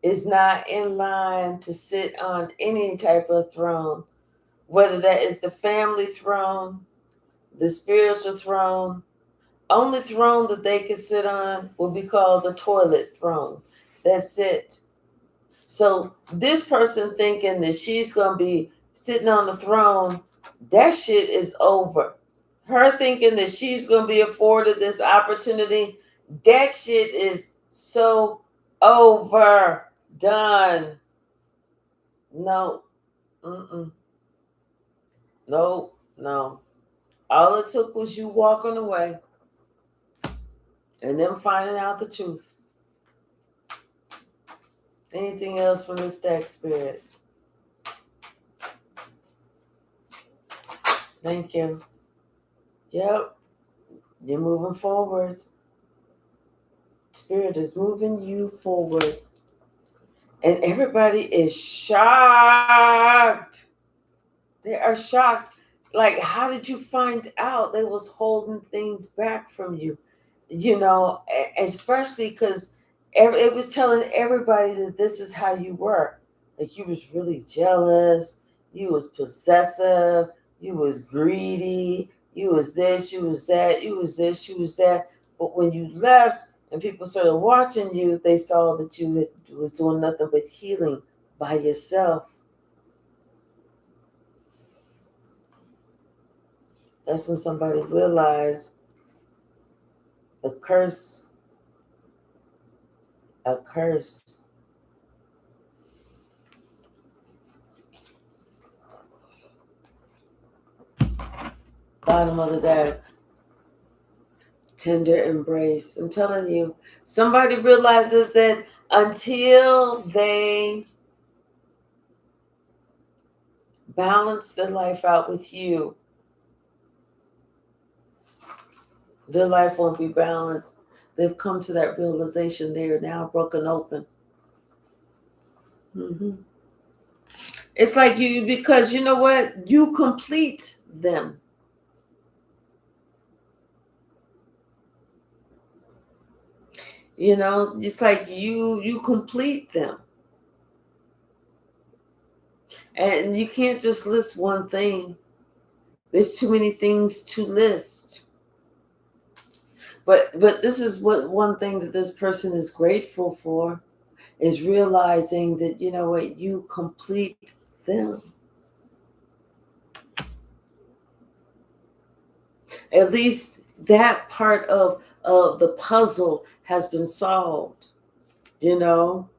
is not in line to sit on any type of throne, whether that is the family throne, the spiritual throne. Only throne that they can sit on will be called the toilet throne. That's it. So this person thinking that she's going to be sitting on the throne, that shit is over. Her thinking that she's going to be afforded this opportunity, that shit is so over. Done. No. Mm-mm. No. No. All it took was you walking away and them finding out the truth. Anything else from the stack spirit? Thank you. Yep. You're moving forward. Spirit is moving you forward. And everybody is shocked. They are shocked. Like, how did you find out they was holding things back from you? You know, especially because it was telling everybody that this is how you were. Like, you was really jealous. You was possessive. You was greedy. You was this. You was that. You was this. You was that. But when you left and people started watching you, they saw that you was doing nothing but healing by yourself. That's when somebody realized a curse. Bottom of the deck. Tender embrace. I'm telling you, somebody realizes that until they balance their life out with you, their life won't be balanced. They've come to that realization. They are now broken open. Mm-hmm. It's like you, because you know what? You complete them. You know, it's like you complete them. And you can't just list one thing. There's too many things to list. But this is what one thing that this person is grateful for, is realizing that, you know what, you complete them. At least that part of the puzzle has been solved, you know.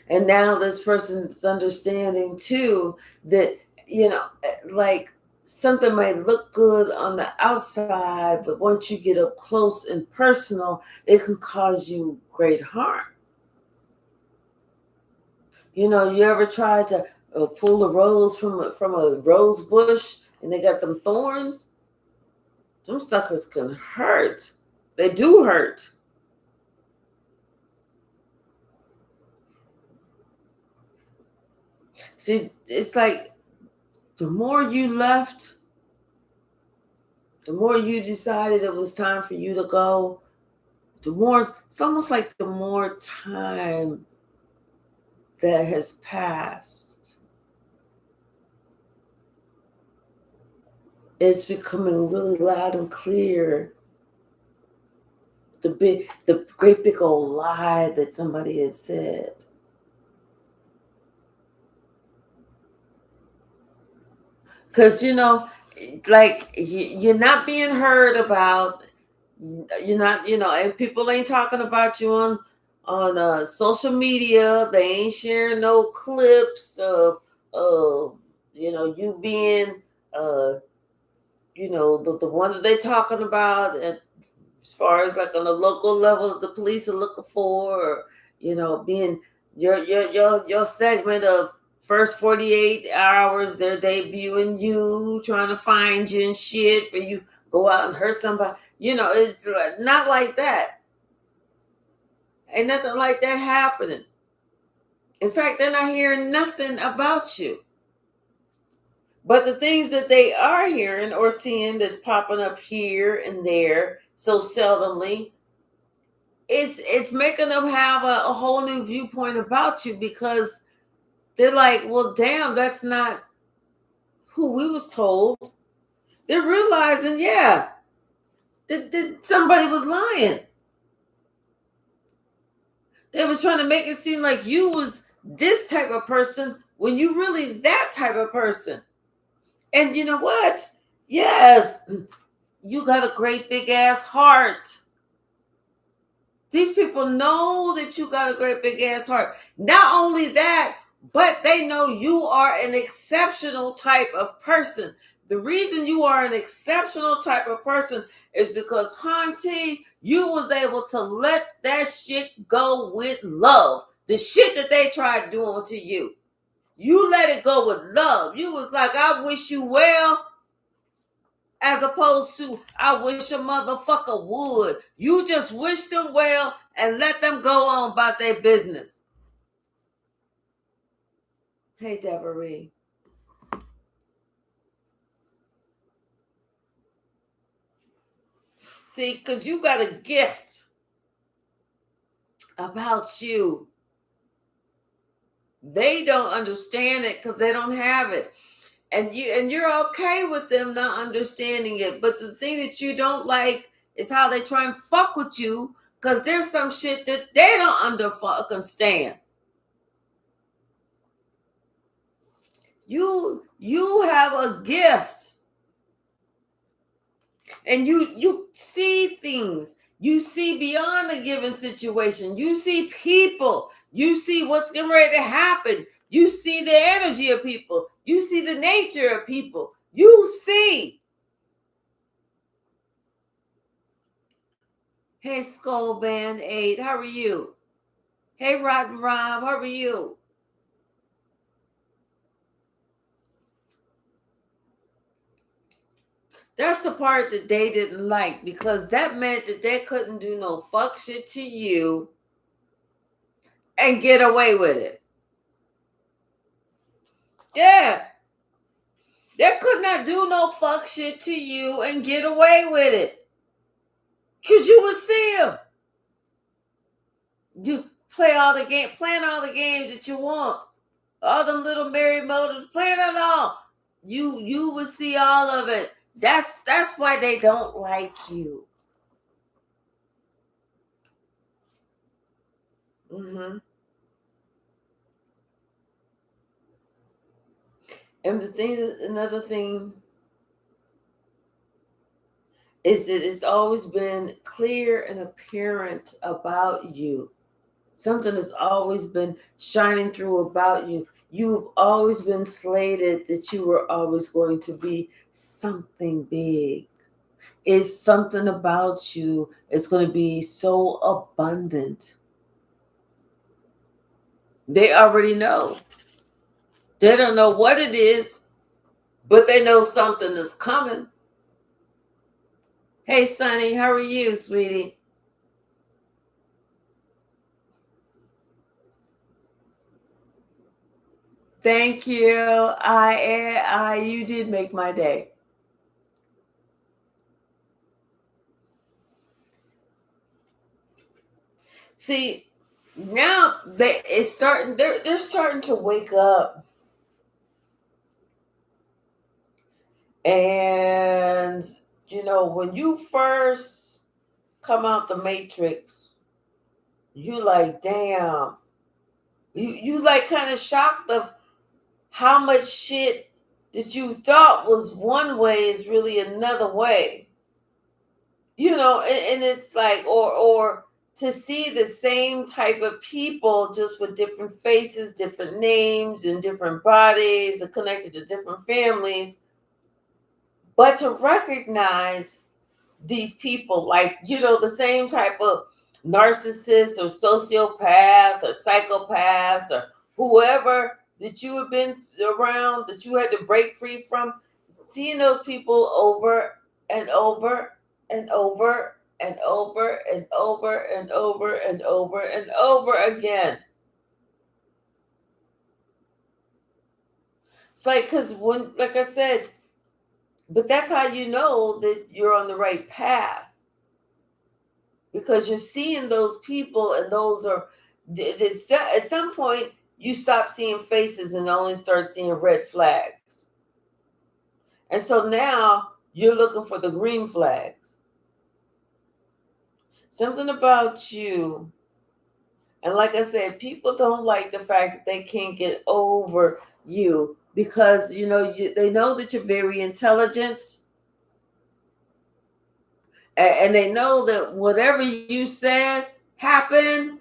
And now this person's understanding too that, you know, like something might look good on the outside, but once you get up close and personal, it can cause you great harm. You know, you ever tried to pull a rose from a rose bush and they got them thorns? Them suckers can hurt. They do hurt. See, it's like the more you left, the more you decided it was time for you to go, the more, it's almost like the more time that has passed, it's becoming really loud and clear. The great big old lie that somebody had said. Because, you know, like you're not being heard about. You're not, you know, and people ain't talking about you on social media. They ain't sharing no clips of you know, you being you know, the one that they talking about, and as far as like on the local level, the police are looking for, or, you know, being your segment of first 48 hours, they're debuting you, trying to find you and shit, for you go out and hurt somebody. You know, it's not like that. Ain't nothing like that happening. In fact, they're not hearing nothing about you. But the things that they are hearing or seeing that's popping up here and there so seldomly, it's making them have a whole new viewpoint about you, because they're like, well, damn, that's not who we was told. They're realizing, yeah, that somebody was lying. They was trying to make it seem like you was this type of person when you really that type of person. And you know what? Yes, you got a great big ass heart. These people know that you got a great big ass heart. Not only that, but they know you are an exceptional type of person. The reason you are an exceptional type of person is because, Hunty, you was able to let that shit go with love. The shit that they tried doing to you, you let it go with love. You was like, I wish you well, as opposed to, I wish a motherfucker would. You just wish them well and let them go on about their business. Hey, Deborah. See, because you got a gift about you. They don't understand it because they don't have it. And you're okay with them not understanding it. But the thing that you don't like is how they try and fuck with you, because there's some shit that they don't understand. You have a gift, and you see things. You see beyond a given situation. You see people. You see what's getting ready to happen. You see the energy of people. You see the nature of people. You see. Hey, Skull Band 8, how are you? Hey, Rotten Rob, how are you? That's the part that they didn't like, because that meant that they couldn't do no fuck shit to you and get away with it. Yeah. They could not do no fuck shit to you and get away with it. Because you would see them. You playing all the games that you want. All them little merry motives, playing it all. You would see all of it. That's why they don't like you. Mm-hmm. And another thing is that it's always been clear and apparent about you. Something has always been shining through about you. You've always been slated that you were always going to be something big. It's something about you. It's going to be so abundant. They already know. They don't know what it is, but they know something is coming. Hey, Sonny, how are you, sweetie? Thank you. You did make my day. See, now they're starting to wake up. And when you first come out the matrix, you like, damn. You like kind of shocked of how much shit that you thought was one way is really another way. And it's like, or to see the same type of people just with different faces, different names, and different bodies, and connected to different families, but to recognize these people, like, the same type of narcissist or sociopath or psychopaths or whoever that you have been around, that you had to break free from, seeing those people over and over and over and over and over and over and over and over again. It's like, because like I said, but that's how you know that you're on the right path. because you're seeing those people, and those are, at some point you stop seeing faces and only start seeing red flags. And so now you're looking for the green flags. Something about you, and like I said, people don't like the fact that they can't get over you, because they know that you're very intelligent, and they know that whatever you said happened.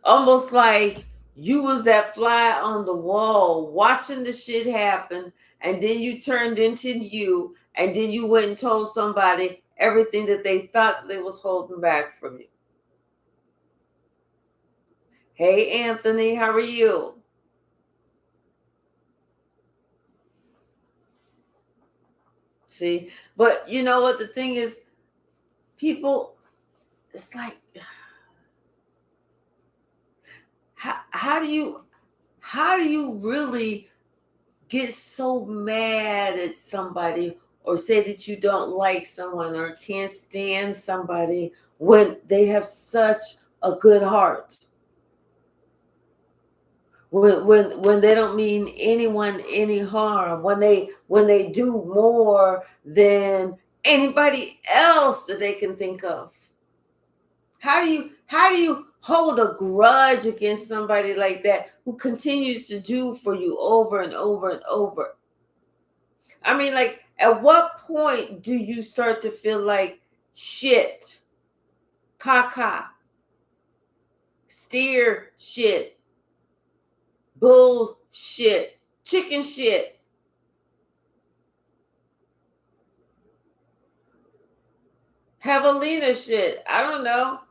Almost like you was that fly on the wall watching the shit happen, and then you turned into you, and then you went and told somebody everything that they thought they was holding back from you. Hey Anthony, how are you? See, but you know what the thing is, people, it's like, how do you really get so mad at somebody, or say that you don't like someone or can't stand somebody, when they have such a good heart, when they don't mean anyone any harm, when they do more than anybody else that they can think of? How do you hold a grudge against somebody like that, who continues to do for you over and over and over? I mean, like, at what point do you start to feel like shit, caca, steer shit, bullshit, chicken shit? Javelina shit. I don't know.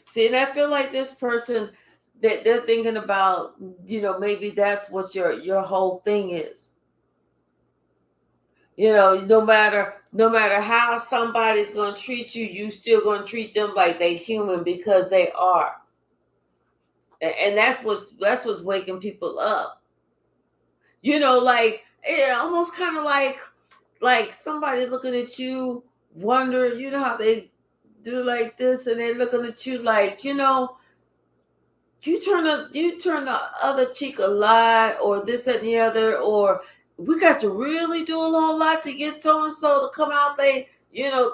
See, and I feel like this person, that they're thinking about, maybe that's what your whole thing is. No matter how somebody's going to treat you, you still going to treat them like they human, because they are. And that's what's waking people up. Like, almost kind of like somebody looking at you, wonder, how they do like this, and they're looking at you like, you turn the other cheek a lot, or this and the other, or we got to really do a whole lot to get so and so to come out, they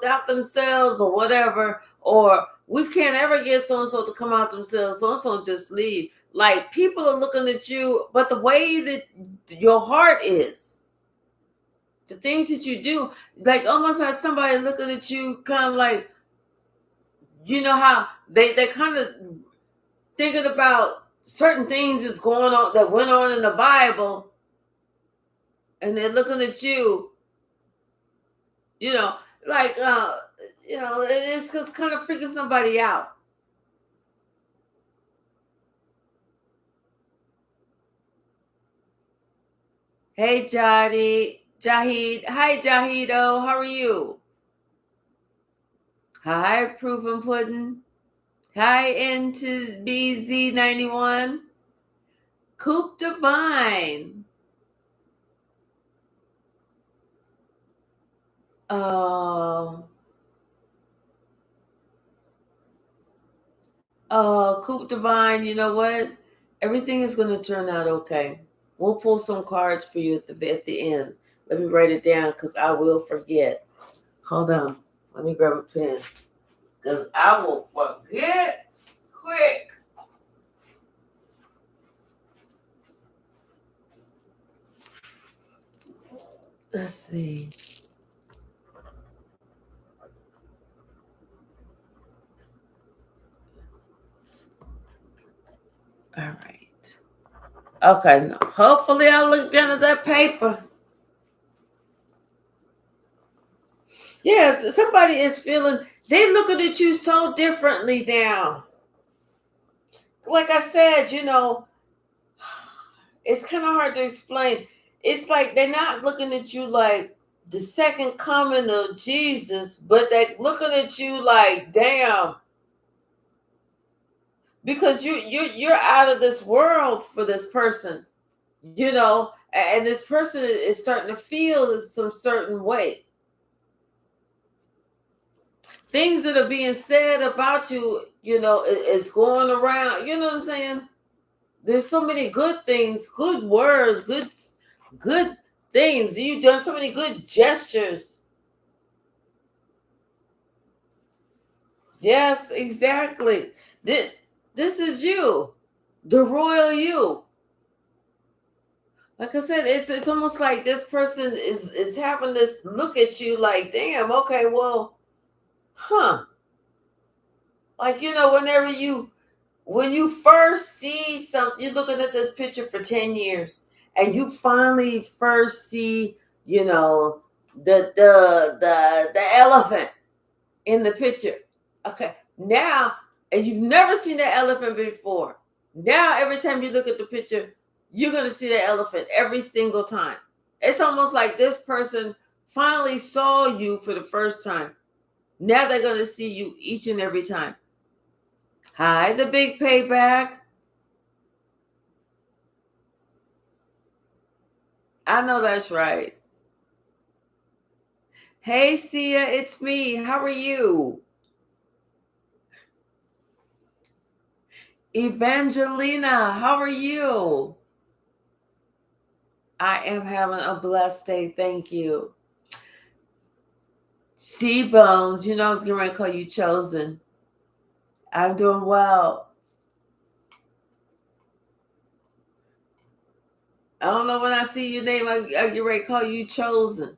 out themselves, or whatever, or we can't ever get so and so to come out themselves, so and so just leave. Like, people are looking at you, but the way that your heart is, the things that you do, like, almost like somebody looking at you kind of like, how they kind of thinking about certain things that's going on, that went on in the Bible, and they're looking at you, like, it's just kind of freaking somebody out. Hey, Jahid. Hi, Jahido. How are you? Hi, Proof and Pudding. Hi, into BZ91. Coop Divine. Coop Divine, you know what? Everything is going to turn out okay. We'll pull some cards for you at the end. Let me write it down, because I will forget. Hold on. Let me grab a pen, because I will forget quick. Let's see. All right. Okay. Hopefully I look down at that paper. Yes, somebody is feeling, they looking at you so differently now. Like I said, it's kind of hard to explain. It's like they're not looking at you like the second coming of Jesus, but they're looking at you like, damn, because you're out of this world for this person, and this person is starting to feel some certain way. Things that are being said about you, is going around. You know what I'm saying? There's so many good things, good words, good things. You've done so many good gestures. Yes, exactly. This is you, the royal you. Like I said, it's almost like this person is having this look at you like, damn, okay, well, huh. Like, when you first see something, you're looking at this picture for 10 years, and you finally first see, the elephant in the picture. Okay. Now, and you've never seen that elephant before. Now, every time you look at the picture, you're going to see the elephant every single time. It's almost like this person finally saw you for the first time. Now they're going to see you each and every time. Hi, the big payback. I know that's right. Hey, Sia, it's me. How are you? Evangelina, how are you? I am having a blessed day. Thank you. C-Bones, I was going to call you Chosen. I'm doing well. I don't know, when I see your name, I get ready to call you Chosen.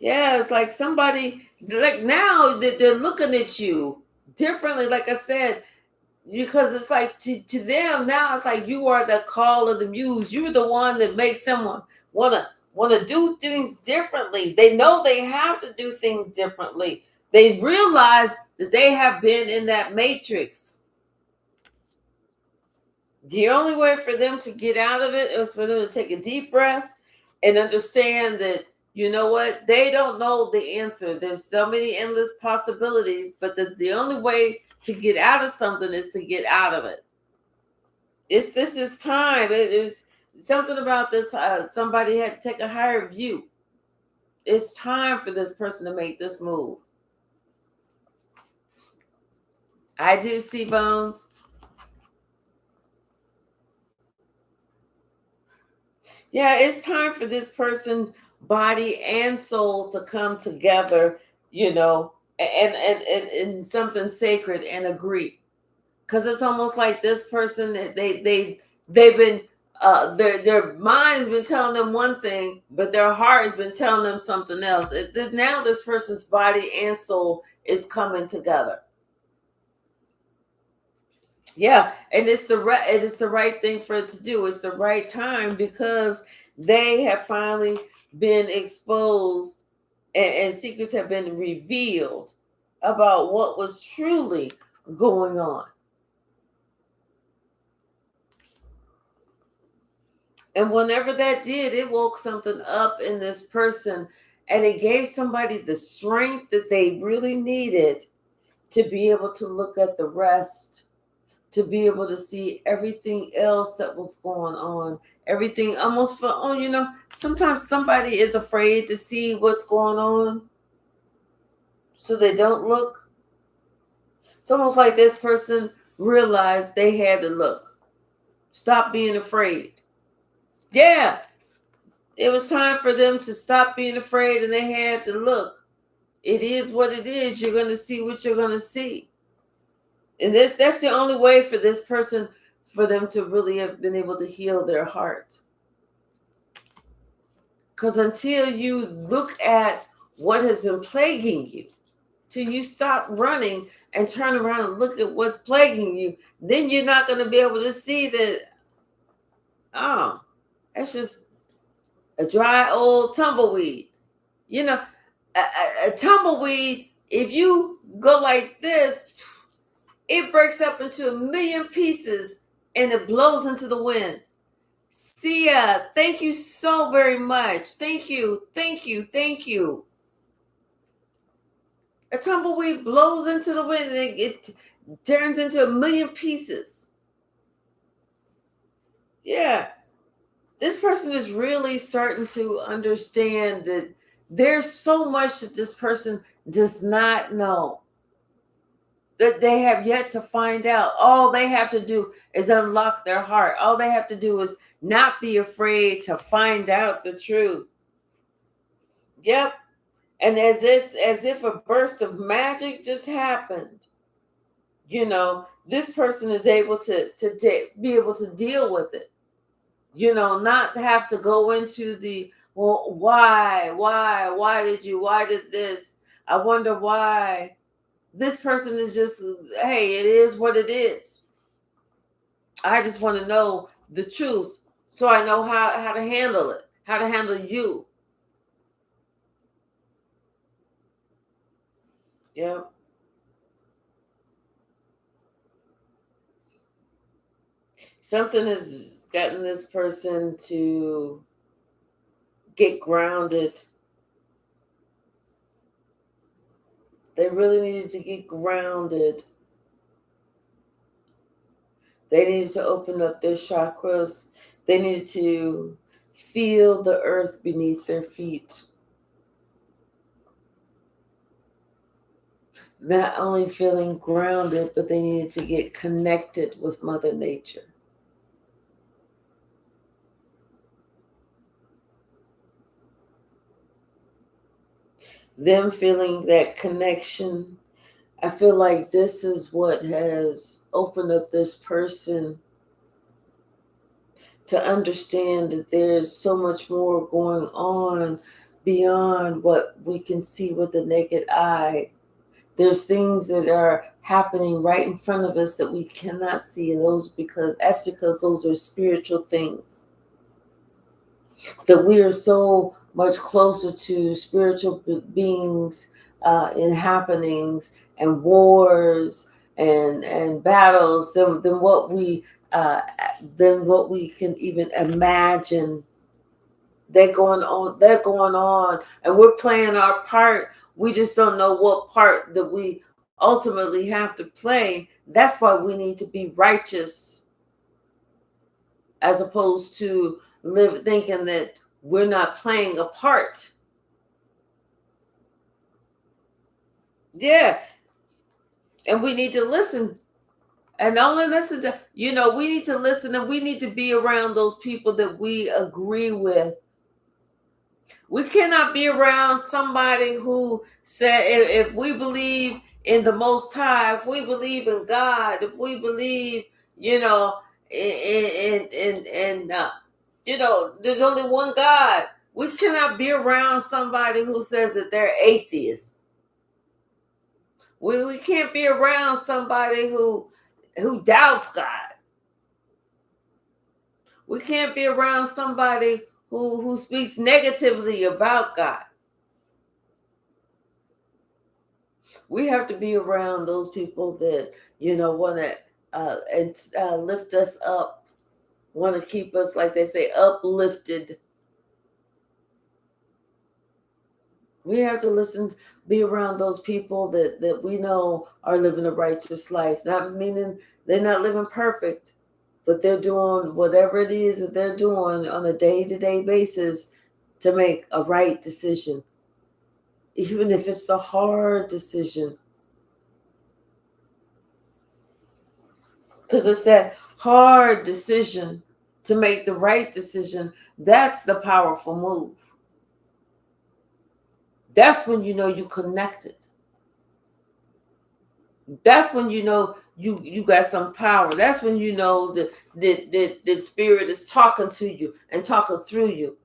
Yeah, it's like somebody, like now that they're looking at you differently, like I said, because it's like to them now, it's like you are the call of the muse. You're the one that makes them want to do things differently. They know they have to do things differently. They realize that they have been in that matrix. The only way for them to get out of it is for them to take a deep breath and understand that, you know what, they don't know the answer. There's so many endless possibilities, but the only way to get out of something is to get out of it. This is time. It was something about this. Somebody had to take a higher view. It's time for this person to make this move. I do see Bones. Yeah, it's time for this person's body and soul to come together, and something sacred and agree. Because it's almost like this person, they've been their mind's been telling them one thing, but their heart has been telling them something else. Now this person's body and soul is coming together. Yeah, and it's the right thing for it to do. It's the right time because they have finally been exposed, and secrets have been revealed about what was truly going on. And whenever that did, it woke something up in this person, and it gave somebody the strength that they really needed to be able to look at the rest, to be able to see everything else that was going on. Everything almost for, sometimes somebody is afraid to see what's going on, so they don't look. It's almost like this person realized they had to look. Stop being afraid. Yeah, it was time for them to stop being afraid, and they had to look. It is what it is. You're going to see what you're going to see. And that's the only way for this person, for them to really have been able to heal their heart. Because until you look at what has been plaguing you, till you stop running and turn around and look at what's plaguing you, then you're not going to be able to see that, oh, that's just a dry old tumbleweed. A tumbleweed, if you go like this, it breaks up into a million pieces and it blows into the wind. Sia, thank you so very much. Thank you. Thank you. Thank you. A tumbleweed blows into the wind and it turns into a million pieces. Yeah. This person is really starting to understand that there's so much that this person does not know, that they have yet to find out. All they have to do is unlock their heart. All they have to do is not be afraid to find out the truth. Yep. And as if a burst of magic just happened, this person is able to be able to deal with it. Not have to go into the, well, why did this? I wonder why. This person is just, hey, it is what it is. I just want to know the truth so I know how to handle it, how to handle you. Yeah. Something has gotten this person to get grounded. They really needed to get grounded. They needed to open up their chakras. They needed to feel the earth beneath their feet. Not only feeling grounded, but they needed to get connected with Mother Nature. Them feeling that connection, I feel like this is what has opened up this person to understand that there's so much more going on beyond what we can see with the naked eye. There's things that are happening right in front of us that we cannot see, and that's because those are spiritual things. That we are so much closer to spiritual beings in happenings and wars and battles than what we can even imagine. They're going on, and we're playing our part. We just don't know what part that we ultimately have to play. That's why we need to be righteous, as opposed to live thinking that we're not playing a part. Yeah. And we need to listen, and only listen to, we need to listen, and we need to be around those people that we agree with. We cannot be around somebody who said, if we believe in the Most High, if we believe in God, if we believe, there's only one God. We cannot be around somebody who says that they're atheists. We can't be around somebody who doubts God. We can't be around somebody who speaks negatively about God. We have to be around those people that want to lift us up, want to keep us, like they say, uplifted. We have to be around those people that we know are living a righteous life. Not meaning they're not living perfect, but they're doing whatever it is that they're doing on a day-to-day basis to make a right decision, even if it's the hard decision. Because it's that hard decision to make the right decision. That's the powerful move. That's when you connected. That's when you got some power. That's when the spirit is talking to you and talking through you.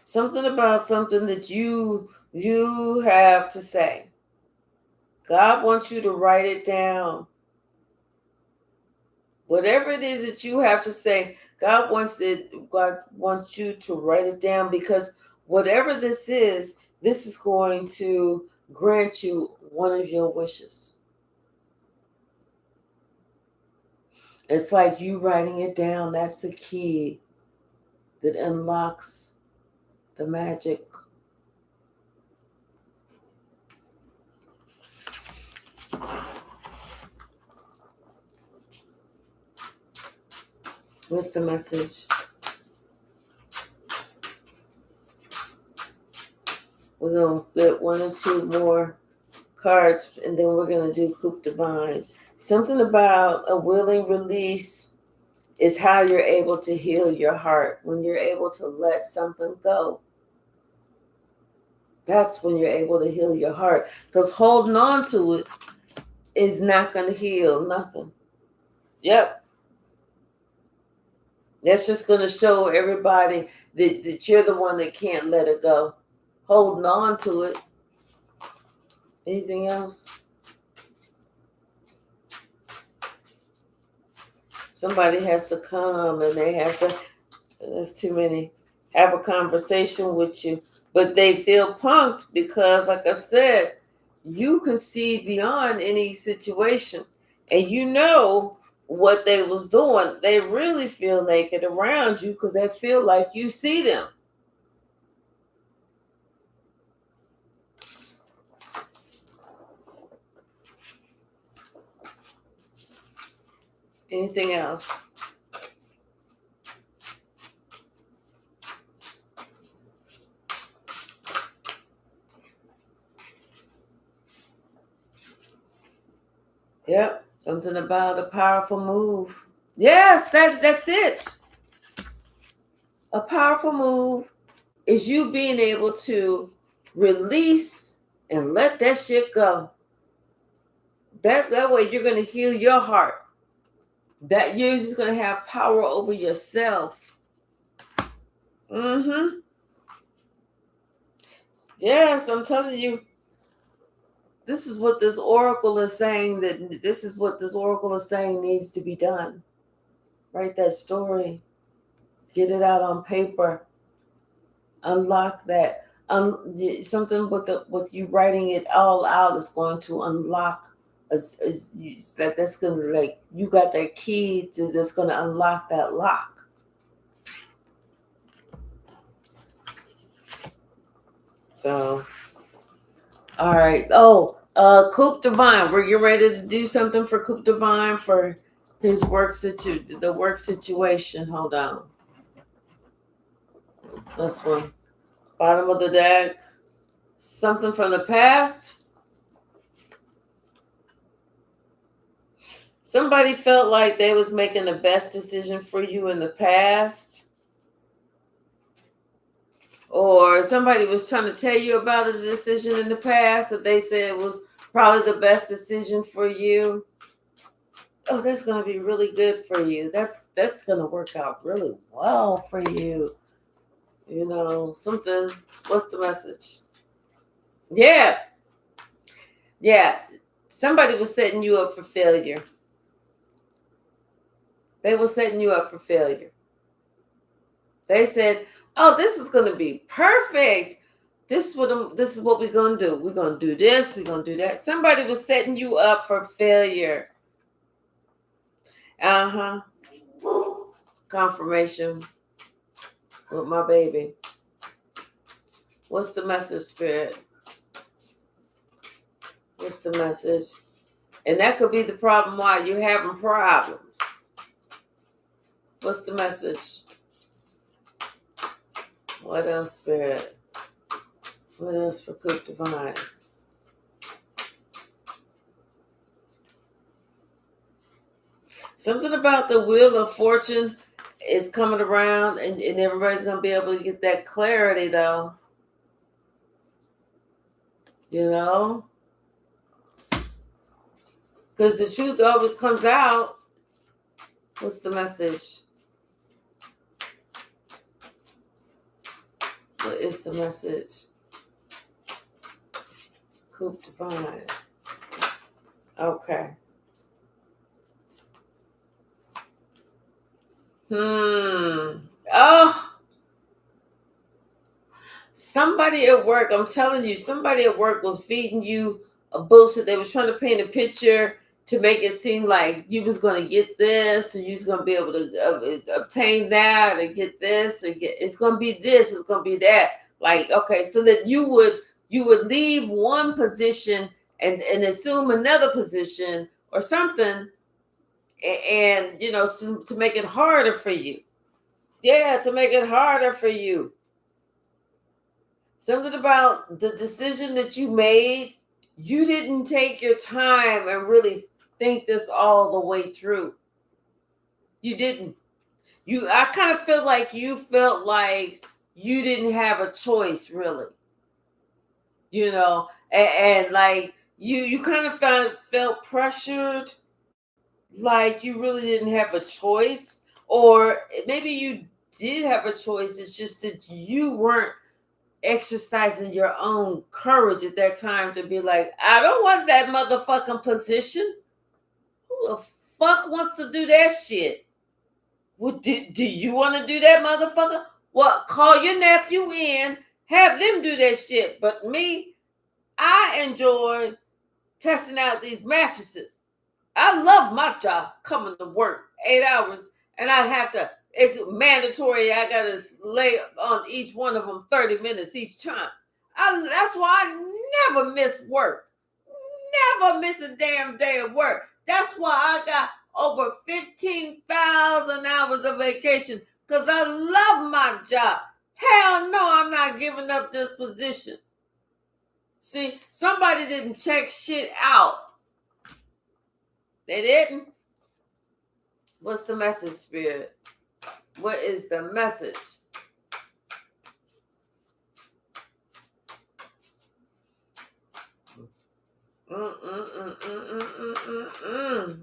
Something about something that you have to say. God wants you to write it down. Whatever it is that you have to say, God wants you to write it down, because whatever this is going to grant you one of your wishes. It's like you writing it down. That's the key that unlocks the magic. What's the message? We're going to get one or two more cards, and then we're going to do Coupe Divine. Something about a willing release is how you're able to heal your heart. When you're able to let something go, that's when you're able to heal your heart. Because holding on to it is not going to heal nothing. Yep. That's just going to show everybody that you're the one that can't let it go. Holding on to it. Anything else? Somebody has to come and they have to, there's too many, have a conversation with you. But they feel punked because, like I said, you can see beyond any situation. And you know what they was doing. They really feel naked around you because they feel like you see them. Anything else? Yep, something about a powerful move. Yes, that's it. A powerful move is you being able to release and let that shit go. That way you're going to heal your heart. That you're just going to have power over yourself. Mm-hmm. Yes, I'm telling you, this is what this oracle is saying, that this is what this oracle is saying needs to be done. Write that story. Get it out on paper. Unlock that. Something with you writing it all out is going to unlock. That's going to, like, you got that key to that's going to unlock that lock. So, all right. Oh, Coupe Divine. Were you ready to do something for Coupe Divine for his the work situation? Hold on. This one. Bottom of the deck. Something from the past. Somebody felt like they was making the best decision for you in the past. Or somebody was trying to tell you about a decision in the past that they said was probably the best decision for you. Oh, that's going to be really good for you. That's going to work out really well for you. You know, something. What's the message? Yeah. Yeah. Somebody was setting you up for failure. They were setting you up for failure. They said, oh, this is going to be perfect. This is what we're going to do. We're going to do this. We're going to do that. Somebody was setting you up for failure. Uh-huh. Confirmation with my baby. What's the message, Spirit? What's the message? And that could be the problem why you're having problems. What's the message? What else, Spirit? What else for Coupe Divine? Something about the Wheel of Fortune is coming around, and everybody's going to be able to get that clarity, though. You know? Because the truth always comes out. What's the message? What is the message? Coupe Divine. Okay. Oh. Somebody at work, I'm telling you, somebody at work was feeding you a bullshit. They was trying to paint a picture to make it seem like you was going to get this, or you was going to be able to obtain that, or get this, or it's going to be this, it's going to be that. Like, okay, so that you would leave one position and assume another position or something, and to make it harder for you. Yeah, to make it harder for you. Something about the decision that you made, you didn't take your time and really think this all the way through. You didn't. I kind of feel like you felt like you didn't have a choice, really. And like you kind of felt pressured, like you really didn't have a choice, or maybe you did have a choice. It's just that you weren't exercising your own courage at that time to be like, I don't want that motherfucking position. Who the fuck wants to do that shit? Well, do you want to do that, motherfucker? Well, call your nephew in, have them do that shit. But me, I enjoy testing out these mattresses. I love my job, coming to work 8 hours, and it's mandatory. I got to lay on each one of them 30 minutes each time. That's why I never miss work. Never miss a damn day of work. That's why I got over 15,000 hours of vacation, because I love my job. Hell no, I'm not giving up this position. See, somebody didn't check shit out. They didn't. What's the message, Spirit? What is the message?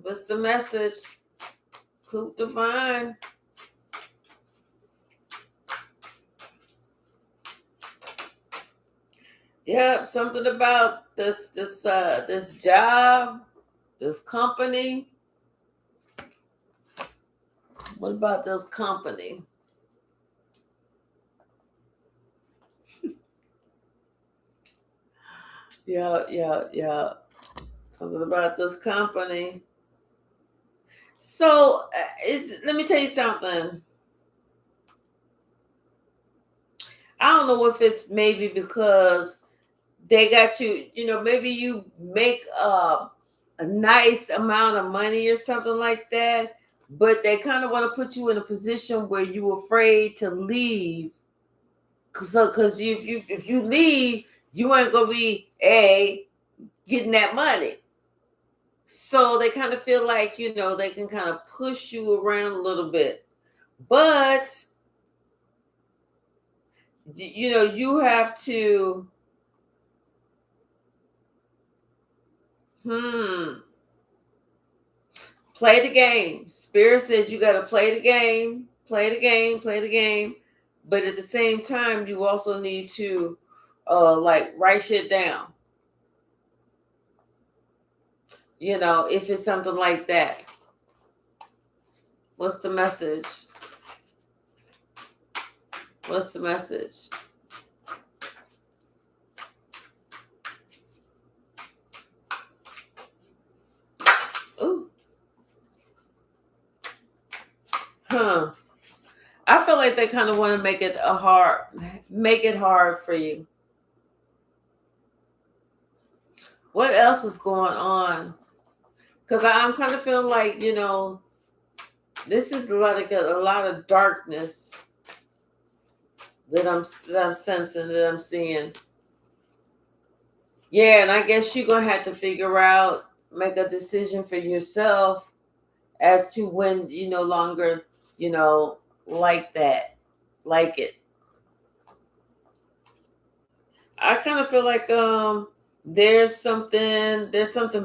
What's the message? Coop Divine. Yep, something about this job, this company. What about this company? Yeah. Something about this company. So, let me tell you something. I don't know if it's maybe because they got you, maybe you make a nice amount of money or something like that, but they kind of want to put you in a position where you're afraid to leave. Because if you leave, you ain't gonna be getting that money. So they kind of feel like they can kind of push you around a little bit, but you have to play the game. Spirit says you got to play the game. But at the same time, you also need to write shit down. If it's something like that. What's the message? What's the message? Ooh. I feel like they kind of want to make it hard for you. What else is going on? Because I'm kind of feeling like, this is a lot of darkness that I'm sensing, that I'm seeing. Yeah, and I guess you're gonna have to figure out, make a decision for yourself as to when you no longer, like it. I kind of feel like there's something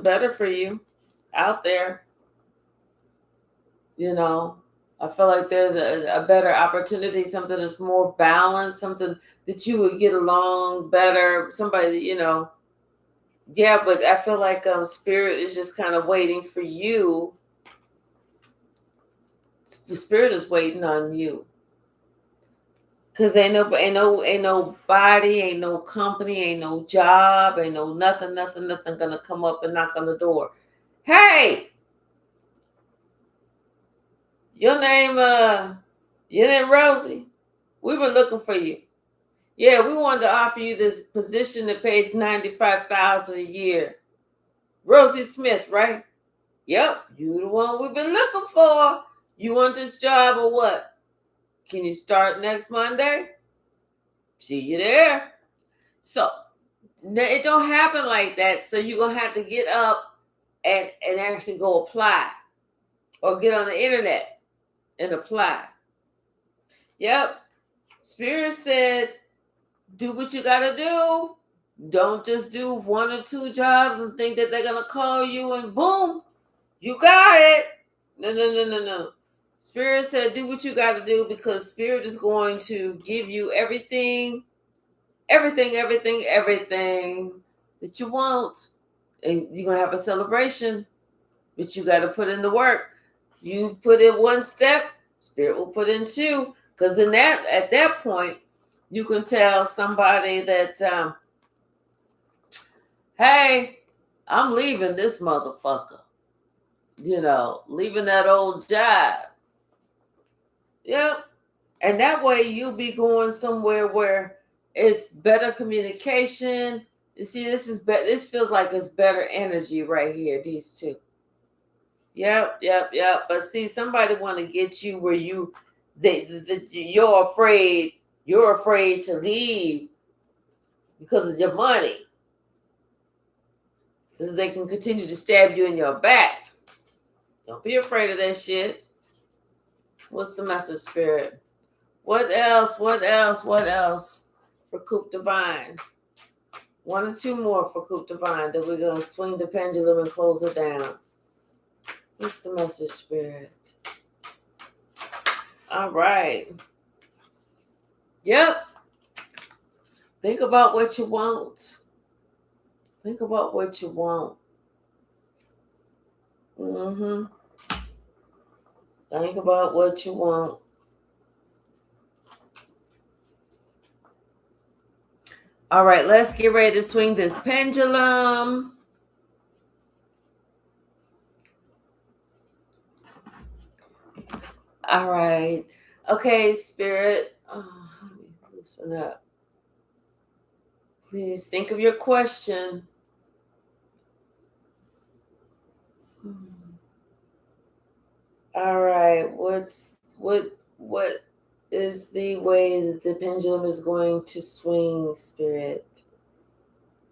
better for you out there. I feel like there's a better opportunity, something that's more balanced, something that you would get along better, somebody, yeah, but I feel like Spirit is just kind of waiting for you. Spirit is waiting on you. Cause ain't nobody, ain't no company, ain't no job, ain't no nothing gonna come up and knock on the door. Hey, your name Rosie. We've been looking for you. Yeah, we wanted to offer you this position that pays $95,000 a year. Rosie Smith, right? Yep, you the one we've been looking for. You want this job or what? Can you start next Monday? See you there. So it don't happen like that. So you're gonna have to get up and actually go apply, or get on the internet and apply. Yep. Spirit said, do what you gotta do. Don't just do one or two jobs and think that they're gonna call you and boom, you got it. No, no, no, no, no. Spirit said, do what you gotta do, because Spirit is going to give you everything that you want. And you're gonna have a celebration, but you gotta put in the work. You put in one step, Spirit will put in two. Because at that point, you can tell somebody that, hey, I'm leaving this motherfucker. Leaving that old job. Yep. And that way you'll be going somewhere where it's better communication. You see, this feels like it's better energy right here, these two. Yep. But see, somebody want to get you where you're afraid to leave because of your money. So they can continue to stab you in your back. Don't be afraid of that shit. What's the message, Spirit? What else for Coupe Divine? One or two more for Coupe Divine. Then we're going to swing the pendulum and close it down. What's the message, Spirit? All right. Yep. Think about what you want. Think about what you want. Think about what you want. All right, let's get ready to swing this pendulum. All right. Okay, Spirit. Let me loosen up. Please think of your question. All right. What is the way that the pendulum is going to swing, Spirit?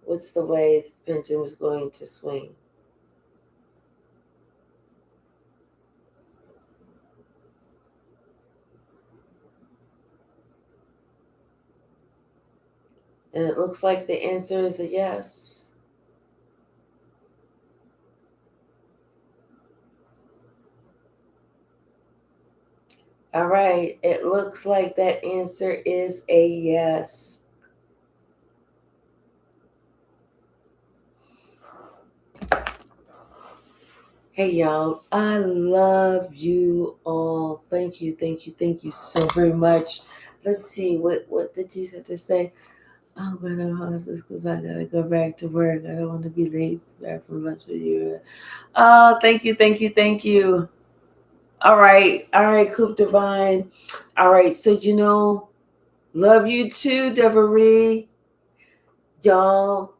What's the way the pendulum is going to swing? And it looks like the answer is a yes. All right. It looks like that answer is a yes. Hey, y'all. I love you all. Thank you so very much. Let's see. What did you have to say? I'm going to host this because I got to go back to work. I don't want to be late back from lunch with you. Oh, thank you. All right, Coupe Divine. All right, so love you too, Deverie. Y'all,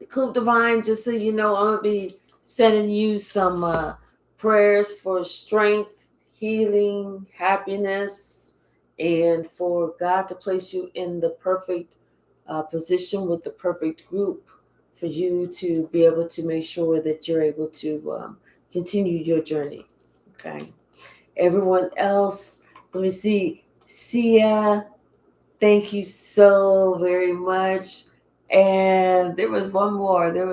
Coupe Divine, just so you know, I'm going to be sending you some prayers for strength, healing, happiness, and for God to place you in the perfect position with the perfect group for you to be able to make sure that you're able to continue your journey. Okay. Everyone else, let me see. Sia, thank you so very much. And there was one more. It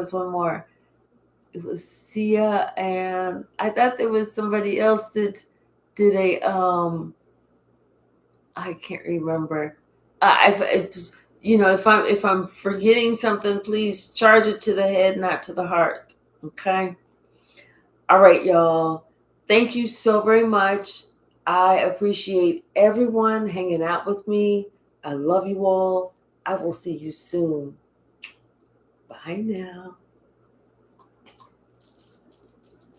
was Sia, and I thought there was somebody else that did a I can't remember. If I'm forgetting something, please charge it to the head, not to the heart. Okay. All right, y'all. Thank you so very much. I appreciate everyone hanging out with me. I love you all. I will see you soon. Bye now.